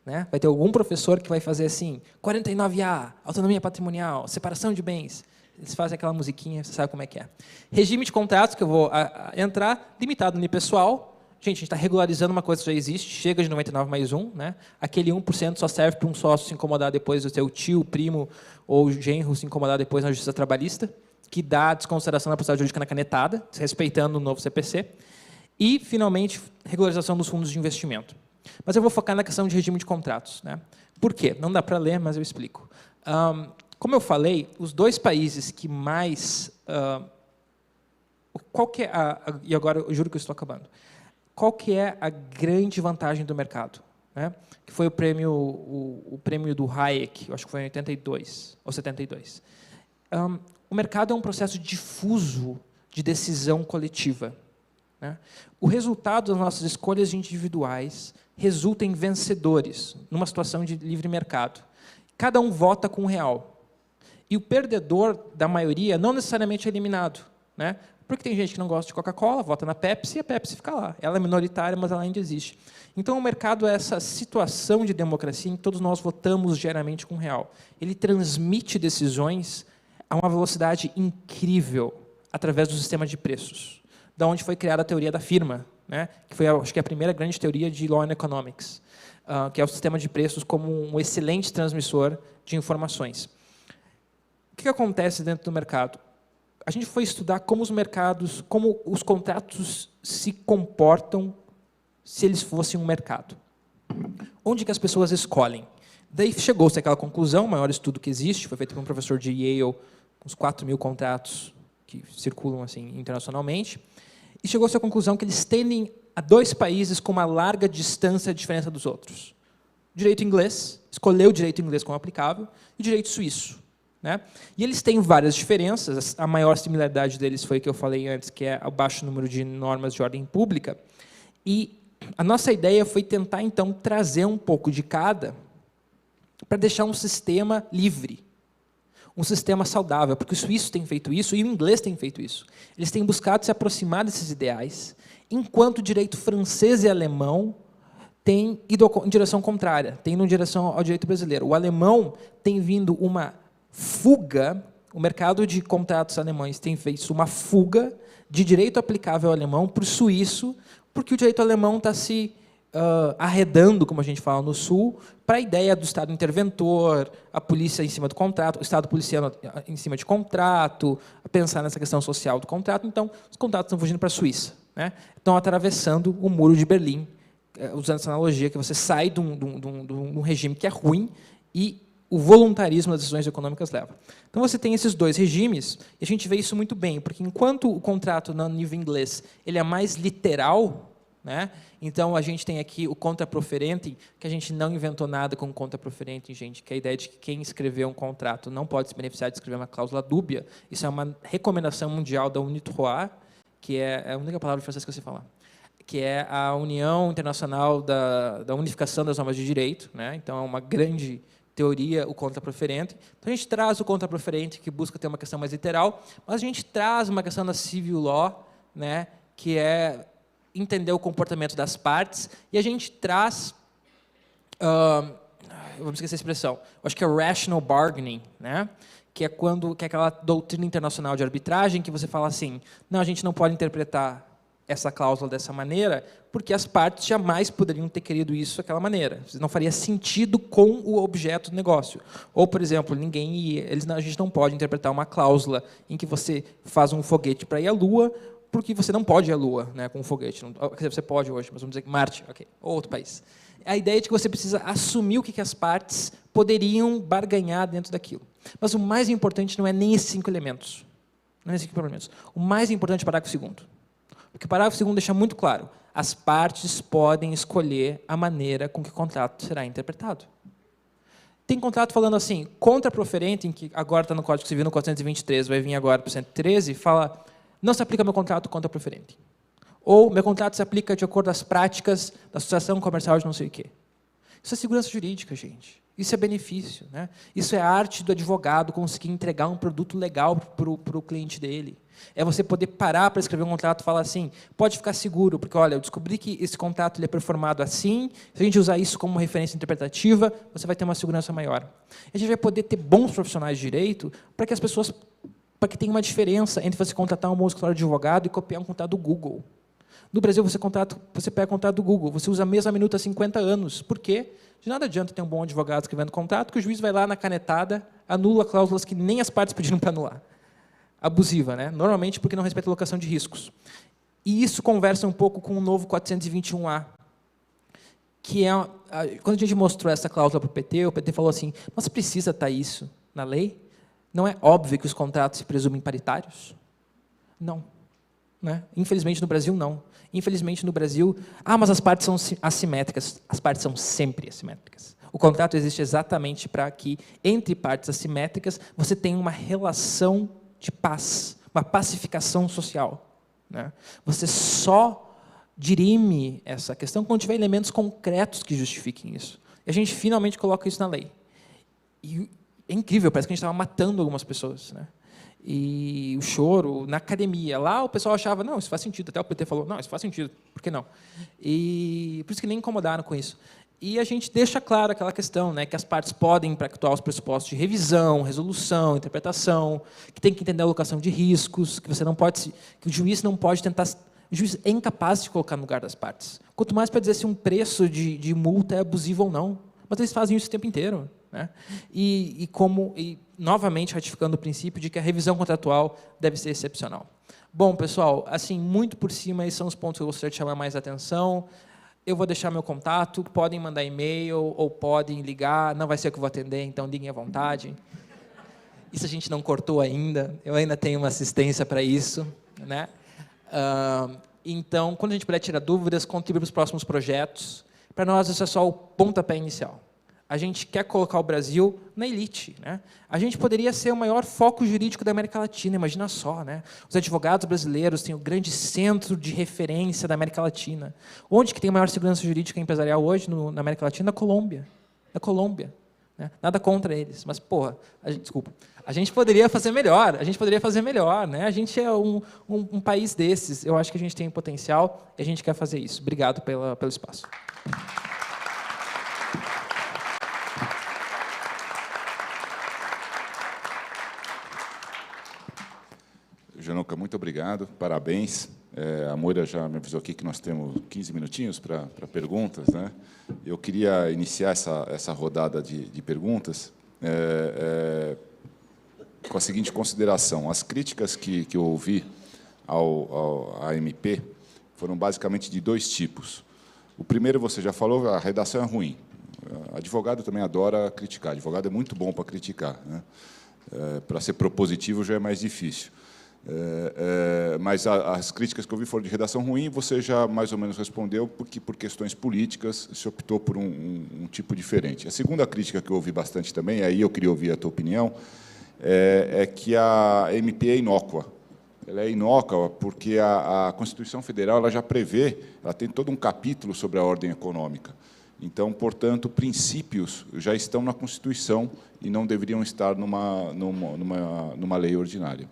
Né? Vai ter algum professor que vai fazer assim, 49A, autonomia patrimonial, separação de bens. Eles fazem aquela musiquinha, você sabe como é que é. Regime de contratos, que eu vou entrar, limitado unipessoal. Gente, a gente está regularizando uma coisa que já existe, chega de 99 mais 1. Né? Aquele 1% só serve para um sócio se incomodar depois do seu tio, primo ou genro se incomodar depois na justiça trabalhista, que dá desconsideração da responsabilidade jurídica na canetada, respeitando o novo CPC. E, finalmente, regularização dos fundos de investimento. Mas eu vou focar na questão de regime de contratos. Né? Por quê? Não dá para ler, mas eu explico. Como eu falei, os 2 países que mais... qual que é e agora eu juro que eu estou acabando. Qual que é a grande vantagem do mercado? Né? Que foi o prêmio do Hayek, eu acho que foi em 82 ou 72. O mercado é um processo difuso de decisão coletiva. Né? O resultado das nossas escolhas individuais resulta em vencedores, numa situação de livre mercado. Cada um vota com R$1. E o perdedor da maioria não necessariamente é eliminado. Né? Porque tem gente que não gosta de Coca-Cola, vota na Pepsi, e a Pepsi fica lá. Ela é minoritária, mas ela ainda existe. Então, o mercado é essa situação de democracia em que todos nós votamos diariamente com R$1. Ele transmite decisões a uma velocidade incrível através do sistema de preços, da onde foi criada a teoria da firma, né? Que foi, acho que, a primeira grande teoria de Law and Economics, que é o sistema de preços como um excelente transmissor de informações. O que acontece dentro do mercado? a gente foi estudar como os mercados, como os contratos se comportam se eles fossem um mercado. Onde que as pessoas escolhem? Daí chegou-se àquela conclusão, o maior estudo que existe, foi feito por um professor de Yale, uns 4.000 contratos que circulam assim internacionalmente, e chegou-se à conclusão que eles tendem a 2 países com uma larga distância de diferença dos outros. O direito inglês, escolheu o direito inglês como aplicável, e o direito suíço. Né? E eles têm várias diferenças, a maior similaridade deles foi o que eu falei antes, que é o baixo número de normas de ordem pública, e a nossa ideia foi tentar, então, trazer um pouco de cada para deixar um sistema livre, um sistema saudável, porque o suíço tem feito isso e o inglês tem feito isso. Eles têm buscado se aproximar desses ideais, enquanto o direito francês e alemão têm ido em direção contrária, têm ido em direção ao direito brasileiro. O alemão tem vindo uma fuga, o mercado de contratos alemães tem feito uma fuga de direito aplicável ao alemão para o suíço, porque o direito alemão está se arredando, como a gente fala no Sul, para a ideia do Estado interventor, a polícia em cima do contrato, o Estado policiano em cima de contrato, pensar nessa questão social do contrato. Então, os contratos estão fugindo para a Suíça. Né? Estão atravessando o muro de Berlim, usando essa analogia que você sai de um regime que é ruim e o voluntarismo das decisões econômicas leva. Então, você tem esses 2 regimes, e a gente vê isso muito bem, porque enquanto o contrato, no nível inglês, ele é mais literal, né? Então, a gente tem aqui o contra proferentem, que a gente não inventou nada com o contra proferentem, gente, que é a ideia de que quem escreveu um contrato não pode se beneficiar de escrever uma cláusula dúbia. Isso é uma recomendação mundial da UNITROIT, que é a única palavra francesa que eu sei falar, que é a União Internacional da Unificação das Normas de Direito. Né? Então, é uma grande teoria, o contra proferente. Então, a gente traz o contra proferente, que busca ter uma questão mais literal, mas a gente traz uma questão da civil law, né, que é entender o comportamento das partes, e a gente traz, vamos esquecer a expressão, eu acho que é rational bargaining, né? que é aquela doutrina internacional de arbitragem que você fala assim, não, a gente não pode interpretar essa cláusula dessa maneira, porque as partes jamais poderiam ter querido isso daquela maneira. Não faria sentido com o objeto do negócio. Ou, por exemplo, a gente não pode interpretar uma cláusula em que você faz um foguete para ir à Lua, porque você não pode ir à Lua, né, com um foguete. Quer dizer, você pode hoje, mas vamos dizer que Marte, ok, ou outro país. A ideia é de que você precisa assumir o que as partes poderiam barganhar dentro daquilo. Mas o mais importante não é nem esses 5 elementos. Não é esses 5 elementos. O mais importante é o parágrafo 2º. Porque o parágrafo 2º deixa muito claro, as partes podem escolher a maneira com que o contrato será interpretado. Tem contrato falando assim, contra proferente, em que agora está no Código Civil, no 423, vai vir agora para o 113, fala, não se aplica meu contrato contra proferente. Ou meu contrato se aplica de acordo às práticas da associação comercial de não sei o quê. Isso é segurança jurídica, gente. Isso é benefício. Né? Isso é a arte do advogado conseguir entregar um produto legal para o cliente dele. É você poder parar para escrever um contrato e falar assim, pode ficar seguro, porque olha, eu descobri que esse contrato ele é performado assim, se a gente usar isso como referência interpretativa, você vai ter uma segurança maior. A gente vai poder ter bons profissionais de direito para que as pessoas, para que tenha uma diferença entre você contratar um bom escritório de advogado e copiar um contrato do Google. No Brasil, você pega o contrato do Google, você usa a mesma minuta há 50 anos. Por quê? De nada adianta ter um bom advogado escrevendo contrato, que o juiz vai lá na canetada, anula cláusulas que nem as partes pediram para anular. Abusiva, né? Normalmente porque não respeita a alocação de riscos. E isso conversa um pouco com o novo 421A, que é, quando a gente mostrou essa cláusula para o PT falou assim, mas precisa estar isso na lei? Não é óbvio que os contratos se presumem paritários? Não. Né? Infelizmente, no Brasil, não. Infelizmente, no Brasil, mas as partes são assimétricas. As partes são sempre assimétricas. O contrato existe exatamente para que, entre partes assimétricas, você tenha uma relação de paz, uma pacificação social. Né? Você só dirime essa questão quando tiver elementos concretos que justifiquem isso. E a gente finalmente coloca isso na lei. E é incrível, parece que a gente estava matando algumas pessoas. Né? E o choro, na academia, lá o pessoal achava, não, isso faz sentido. Até o PT falou, não, isso faz sentido, por que não? E por isso que nem incomodaram com isso. E a gente deixa claro aquela questão, né, que as partes podem pactuar os pressupostos de revisão, resolução, interpretação, que tem que entender a alocação de riscos, que você não pode, que o juiz não pode tentar, o juiz é incapaz de colocar no lugar das partes. Quanto mais para dizer se um preço de multa é abusivo ou não, mas eles fazem isso o tempo inteiro, né? E novamente ratificando o princípio de que a revisão contratual deve ser excepcional. Bom, pessoal, assim, muito por cima, esses são os pontos que eu gostaria de chamar mais a atenção. Eu vou deixar meu contato, podem mandar e-mail ou podem ligar, não vai ser eu que vou atender, então liguem à vontade. Isso a gente não cortou ainda, eu ainda tenho uma assistência para isso, né? Então, quando a gente puder tirar dúvidas, contribuir para os próximos projetos. Para nós, isso é só o pontapé inicial. A gente quer colocar o Brasil na elite, né? A gente poderia ser o maior foco jurídico da América Latina, imagina só, né? Os advogados brasileiros têm o grande centro de referência da América Latina. Onde que tem a maior segurança jurídica empresarial hoje na América Latina? Na Colômbia. Na Colômbia. Né? Nada contra eles, mas, porra, desculpa. A gente poderia fazer melhor, né? A gente é um país desses. Eu acho que a gente tem potencial e a gente quer fazer isso. Obrigado pelo espaço. Januca, muito obrigado, parabéns. A Moira já me avisou aqui que nós temos 15 minutinhos para perguntas, né? Eu queria iniciar essa rodada de perguntas com a seguinte consideração. As críticas que eu ouvi à MP foram basicamente de dois tipos. O primeiro, você já falou, a redação é ruim. Advogado também adora criticar. Advogado é muito bom para criticar, né? Para ser propositivo já é mais difícil. Mas as críticas que eu vi foram de redação ruim, você já mais ou menos respondeu, porque por questões políticas se optou por um tipo diferente. A segunda crítica que eu ouvi bastante também, aí eu queria ouvir a tua opinião, é que a MP é inócua. Ela é inócua porque a Constituição Federal ela já prevê, ela tem todo um capítulo sobre a ordem econômica. Então, portanto, princípios já estão na Constituição e não deveriam estar numa lei ordinária.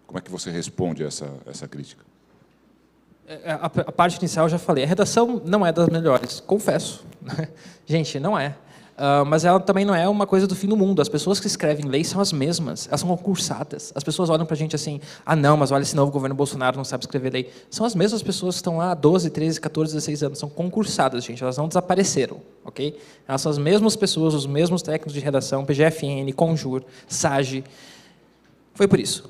Como é que você responde a essa crítica? A parte inicial eu já falei. A redação não é das melhores, confesso. Gente, não é. Mas ela também não é uma coisa do fim do mundo. As pessoas que escrevem lei são as mesmas. Elas são concursadas. As pessoas olham para a gente assim, não, mas olha, esse novo governo Bolsonaro não sabe escrever lei. São as mesmas pessoas que estão lá há 12, 13, 14, 16 anos. São concursadas, gente. Elas não desapareceram. Okay? Elas são as mesmas pessoas, os mesmos técnicos de redação, PGFN, Conjur, SAGE. Foi por isso.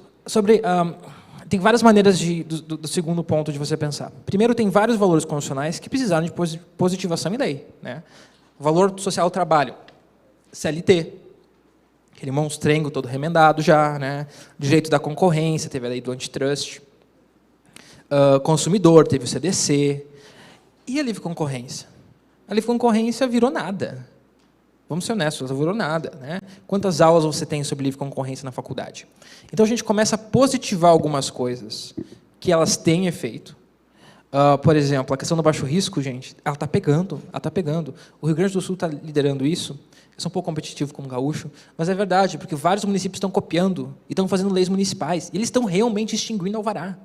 Tem várias maneiras do segundo ponto de você pensar. Primeiro, tem vários valores constitucionais que precisaram de positivação em lei, né? O valor social do trabalho, CLT, aquele monstrengo todo remendado já, né? Direito da concorrência, teve a lei do antitrust. Consumidor, teve o CDC. E a livre concorrência? A livre concorrência virou nada. Vamos ser honestos, não virou nada, né? Quantas aulas você tem sobre livre concorrência na faculdade? Então, a gente começa a positivar algumas coisas que elas têm efeito. Por exemplo, a questão do baixo risco, gente, ela está pegando. O Rio Grande do Sul está liderando isso. Eu sou um pouco competitivo como gaúcho, mas é verdade, porque vários municípios estão copiando e estão fazendo leis municipais. E eles estão realmente extinguindo alvará.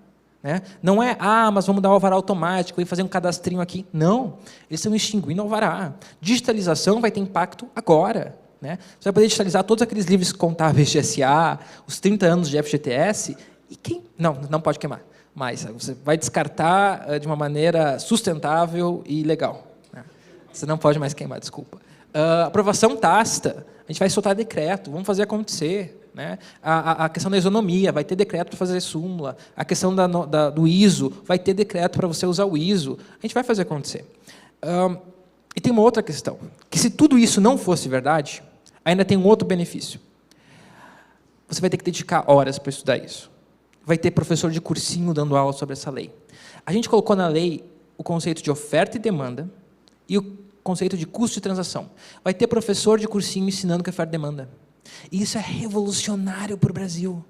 Né? Não é, mas vamos dar o alvará automático e fazer um cadastrinho aqui. Não, eles estão extinguindo o alvará. Digitalização vai ter impacto agora. Né? Você vai poder digitalizar todos aqueles livros contábeis de SA, os 30 anos de FGTS, e quem... Não pode queimar, mas você vai descartar de uma maneira sustentável e legal. Né? Você não pode mais queimar, desculpa. Aprovação tácita, a gente vai soltar decreto, vamos fazer acontecer. Né? A questão da isonomia, vai ter decreto para fazer súmula. A questão do ISO, vai ter decreto para você usar o ISO. A gente vai fazer acontecer. E tem uma outra questão, que se tudo isso não fosse verdade, ainda tem um outro benefício. Você vai ter que dedicar horas para estudar isso. Vai ter professor de cursinho dando aula sobre essa lei. A gente colocou na lei o conceito de oferta e demanda e o conceito de custo de transação. Vai ter professor de cursinho ensinando que é oferta e demanda. E isso é revolucionário para o Brasil,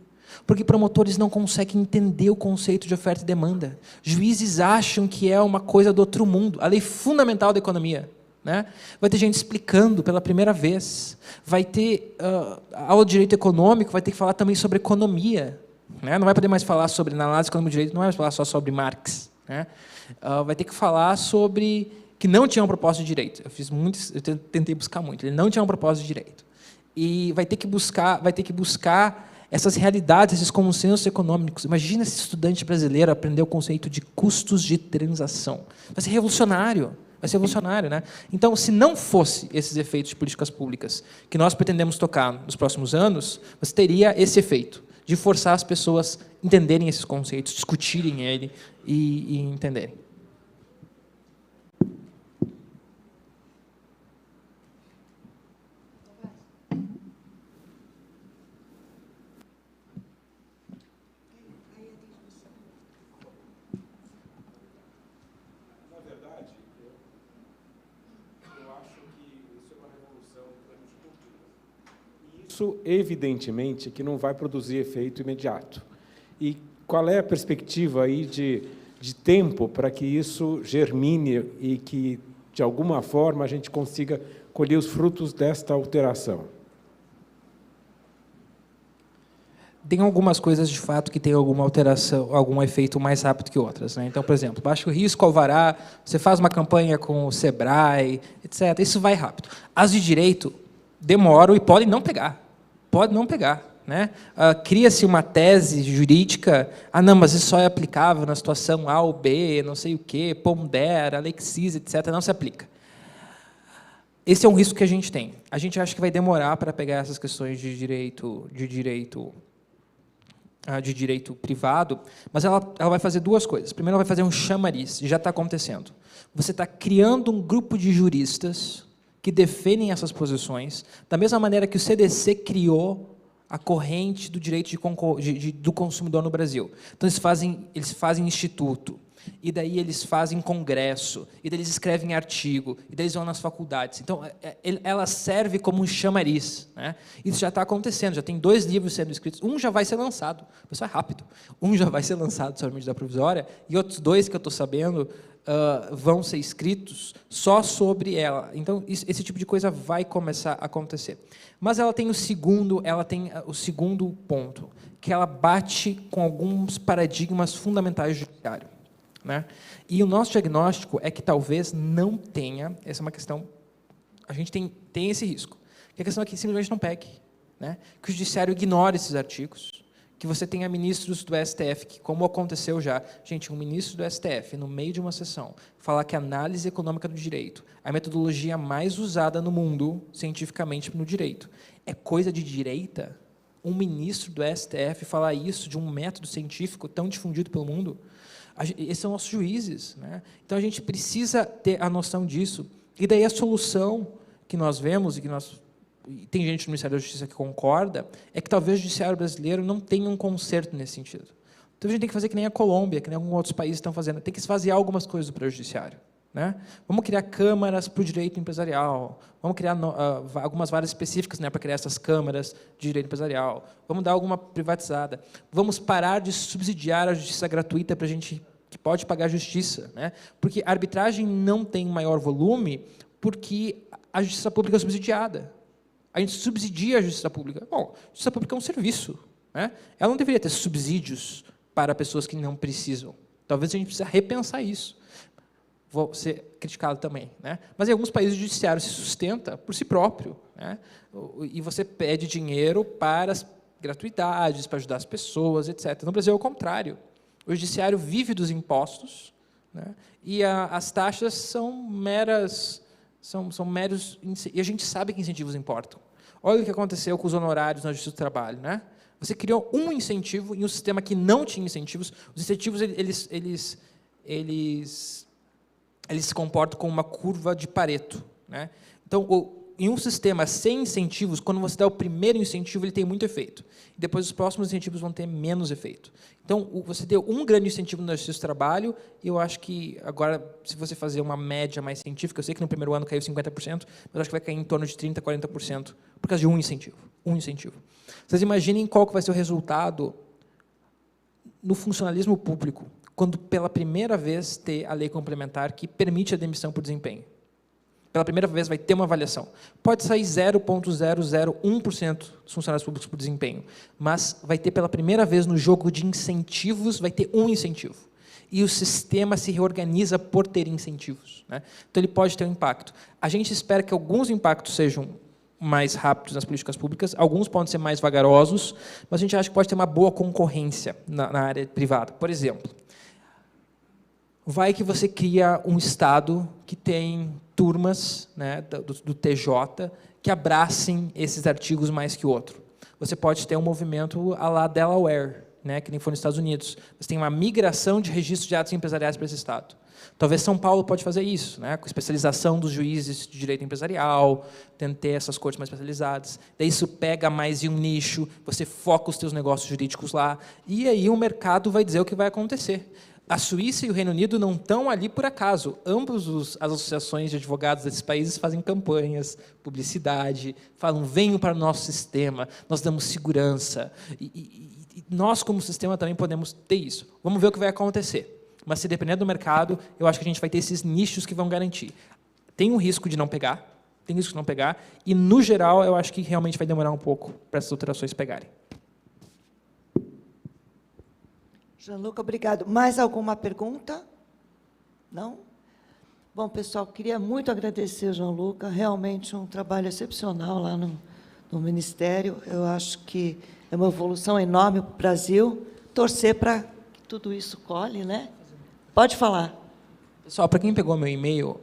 porque promotores não conseguem entender o conceito de oferta e demanda. Juízes acham que é uma coisa do outro mundo, a lei fundamental da economia. Né? Vai ter gente explicando pela primeira vez. Vai ter aula de direito econômico, vai ter que falar também sobre economia. Né? Não vai poder mais falar sobre na análise econômica de direito, não vai mais falar só sobre Marx. Né? Vai ter que falar sobre que não tinha um propósito de direito. Eu tentei buscar muito. Ele não tinha um propósito de direito. E vai ter que buscar essas realidades, esses consensos econômicos. Imagina esse estudante brasileiro aprender o conceito de custos de transação. Vai ser revolucionário. Vai ser revolucionário, né? Então, se não fosse esses efeitos de políticas públicas que nós pretendemos tocar nos próximos anos, você teria esse efeito de forçar as pessoas a entenderem esses conceitos, discutirem ele e entenderem. Isso, evidentemente, que não vai produzir efeito imediato. E qual é a perspectiva aí de tempo para que isso germine e que, de alguma forma, a gente consiga colher os frutos desta alteração? Tem algumas coisas, de fato, que têm alguma alteração, algum efeito mais rápido que outras, né? Então, por exemplo, baixo risco, alvará, você faz uma campanha com o Sebrae, etc. Isso vai rápido. As de direito demoram e podem não pegar. Pode não pegar, né? Cria-se uma tese jurídica, não, mas isso só é aplicável na situação A ou B, não sei o quê, pondera, Alexis, etc., não se aplica. Esse é um risco que a gente tem. A gente acha que vai demorar para pegar essas questões de direito privado, mas ela vai fazer duas coisas. Primeiro, ela vai fazer um chamariz, já está acontecendo. Você está criando um grupo de juristas que defendem essas posições, da mesma maneira que o CDC criou a corrente do direito do consumidor no Brasil. Então, eles fazem instituto, e daí eles fazem congresso, e daí eles escrevem artigo, e daí eles vão nas faculdades. Então, ela serve como um chamariz, né? Isso já está acontecendo, já tem 2 livros sendo escritos, um já vai ser lançado, isso é rápido, um já vai ser lançado sobre a medida provisória, e outros 2 que eu estou sabendo vão ser escritos só sobre ela. Então, esse tipo de coisa vai começar a acontecer. Mas ela tem o segundo ponto, que ela bate com alguns paradigmas fundamentais do judiciário, né? E o nosso diagnóstico é que talvez não tenha, essa é uma questão, a gente tem esse risco, que a questão é que simplesmente não pegue, né? Que o judiciário ignore esses artigos, que você tenha ministros do STF, que, como aconteceu já, gente, um ministro do STF, no meio de uma sessão, falar que a análise econômica do direito é a metodologia mais usada no mundo, cientificamente, no direito, é coisa de direita? Um ministro do STF falar isso de um método científico tão difundido pelo mundo? Esses são nossos juízes, né? Então, a gente precisa ter a noção disso. E daí a solução que nós vemos, e tem gente no Ministério da Justiça que concorda, é que talvez o judiciário brasileiro não tenha um conserto nesse sentido. Então, a gente tem que fazer que nem a Colômbia, que nem alguns outros países estão fazendo. Tem que esvaziar algumas coisas para o judiciário, né? Vamos criar câmaras para o direito empresarial, vamos criar algumas varas específicas, né, para criar essas câmaras de direito empresarial, vamos dar alguma privatizada, vamos parar de subsidiar a justiça gratuita para a gente que pode pagar a justiça, né? Porque a arbitragem não tem maior volume porque a justiça pública é subsidiada. A gente subsidia a justiça pública. Bom, a justiça pública é um serviço, né? Ela não deveria ter subsídios para pessoas que não precisam. Talvez a gente precise repensar isso. Vou ser criticado também, né? Mas em alguns países o judiciário se sustenta por si próprio, né? E você pede dinheiro para as gratuidades, para ajudar as pessoas, etc. No Brasil é o contrário. O judiciário vive dos impostos, né? E as taxas são meros, e a gente sabe que incentivos importam. Olha o que aconteceu com os honorários na Justiça do Trabalho, né? Você criou um incentivo em um sistema que não tinha incentivos. Os incentivos eles se comportam como uma curva de Pareto, né? Então, em um sistema sem incentivos, quando você dá o primeiro incentivo, ele tem muito efeito. E depois os próximos incentivos vão ter menos efeito. Então, você deu um grande incentivo na Justiça do Trabalho, e eu acho que agora, se você fazer uma média mais científica, eu sei que no primeiro ano caiu 50%, mas eu acho que vai cair em torno de 30%, 40%, por causa de um incentivo. Um incentivo. Vocês imaginem qual que vai ser o resultado no funcionalismo público, quando pela primeira vez ter a lei complementar que permite a demissão por desempenho. Pela primeira vez vai ter uma avaliação. Pode sair 0,001% dos funcionários públicos por desempenho, mas vai ter pela primeira vez no jogo de incentivos, vai ter um incentivo. E o sistema se reorganiza por ter incentivos, né? Então, ele pode ter um impacto. A gente espera que alguns impactos sejam mais rápidos nas políticas públicas, alguns podem ser mais vagarosos, mas a gente acha que pode ter uma boa concorrência na área privada. Por exemplo, vai que você cria um Estado que tem turmas, né, do TJ que abracem esses artigos mais que o outro. Você pode ter um movimento à la Delaware, né, que nem foi nos Estados Unidos. Você tem uma migração de registros de atos empresariais para esse Estado. Talvez São Paulo pode fazer isso, né, com especialização dos juízes de direito empresarial, ter essas cortes mais especializadas. Daí isso pega mais em um nicho, você foca os seus negócios jurídicos lá, e aí o mercado vai dizer o que vai acontecer. A Suíça e o Reino Unido não estão ali por acaso. Ambos as associações de advogados desses países fazem campanhas, publicidade, falam, venham para o nosso sistema, nós damos segurança. E nós, como sistema, também podemos ter isso. Vamos ver o que vai acontecer. Mas, se depender do mercado, eu acho que a gente vai ter esses nichos que vão garantir. Tem um risco de não pegar, e, no geral, eu acho que realmente vai demorar um pouco para essas alterações pegarem. Gianluca, obrigado. Mais alguma pergunta? Não? Bom, pessoal, queria muito agradecer ao Gianluca, realmente um trabalho excepcional lá no Ministério. Eu acho que é uma evolução enorme para o Brasil. Torcer para que tudo isso colhe, né? Pode falar. Pessoal, para quem pegou meu e-mail,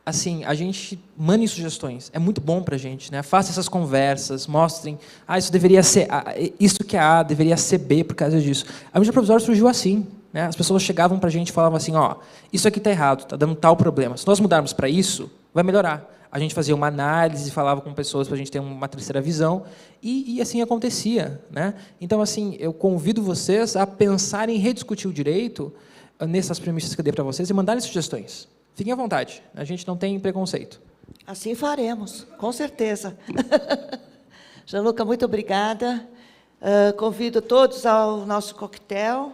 assim, a gente mande sugestões. É muito bom para a gente, né? Faça essas conversas, mostrem. Isso deveria ser isso que é A deveria ser B por causa disso. A medida provisória surgiu assim, né? As pessoas chegavam para a gente e falavam assim, isso aqui está errado, está dando tal problema. Se nós mudarmos para isso, vai melhorar. A gente fazia uma análise, falava com pessoas para a gente ter uma terceira visão, e assim acontecia, né? Então, assim, eu convido vocês a pensarem em rediscutir o direito nessas premissas que eu dei para vocês e mandarem sugestões. Fiquem à vontade, a gente não tem preconceito. Assim faremos, com certeza. Gianluca, muito obrigada. Convido todos ao nosso coquetel,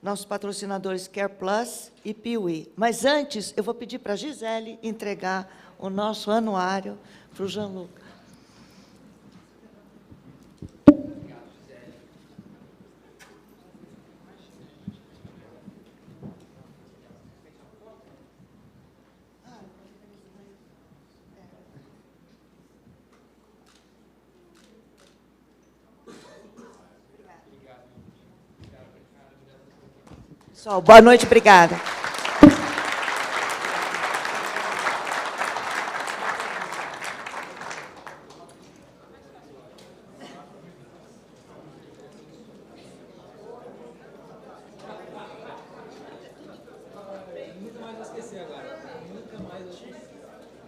nossos patrocinadores Care Plus e Piuí. Mas antes, eu vou pedir para a Gisele entregar o nosso anuário para o Gianluca. Pessoal, boa noite, obrigada.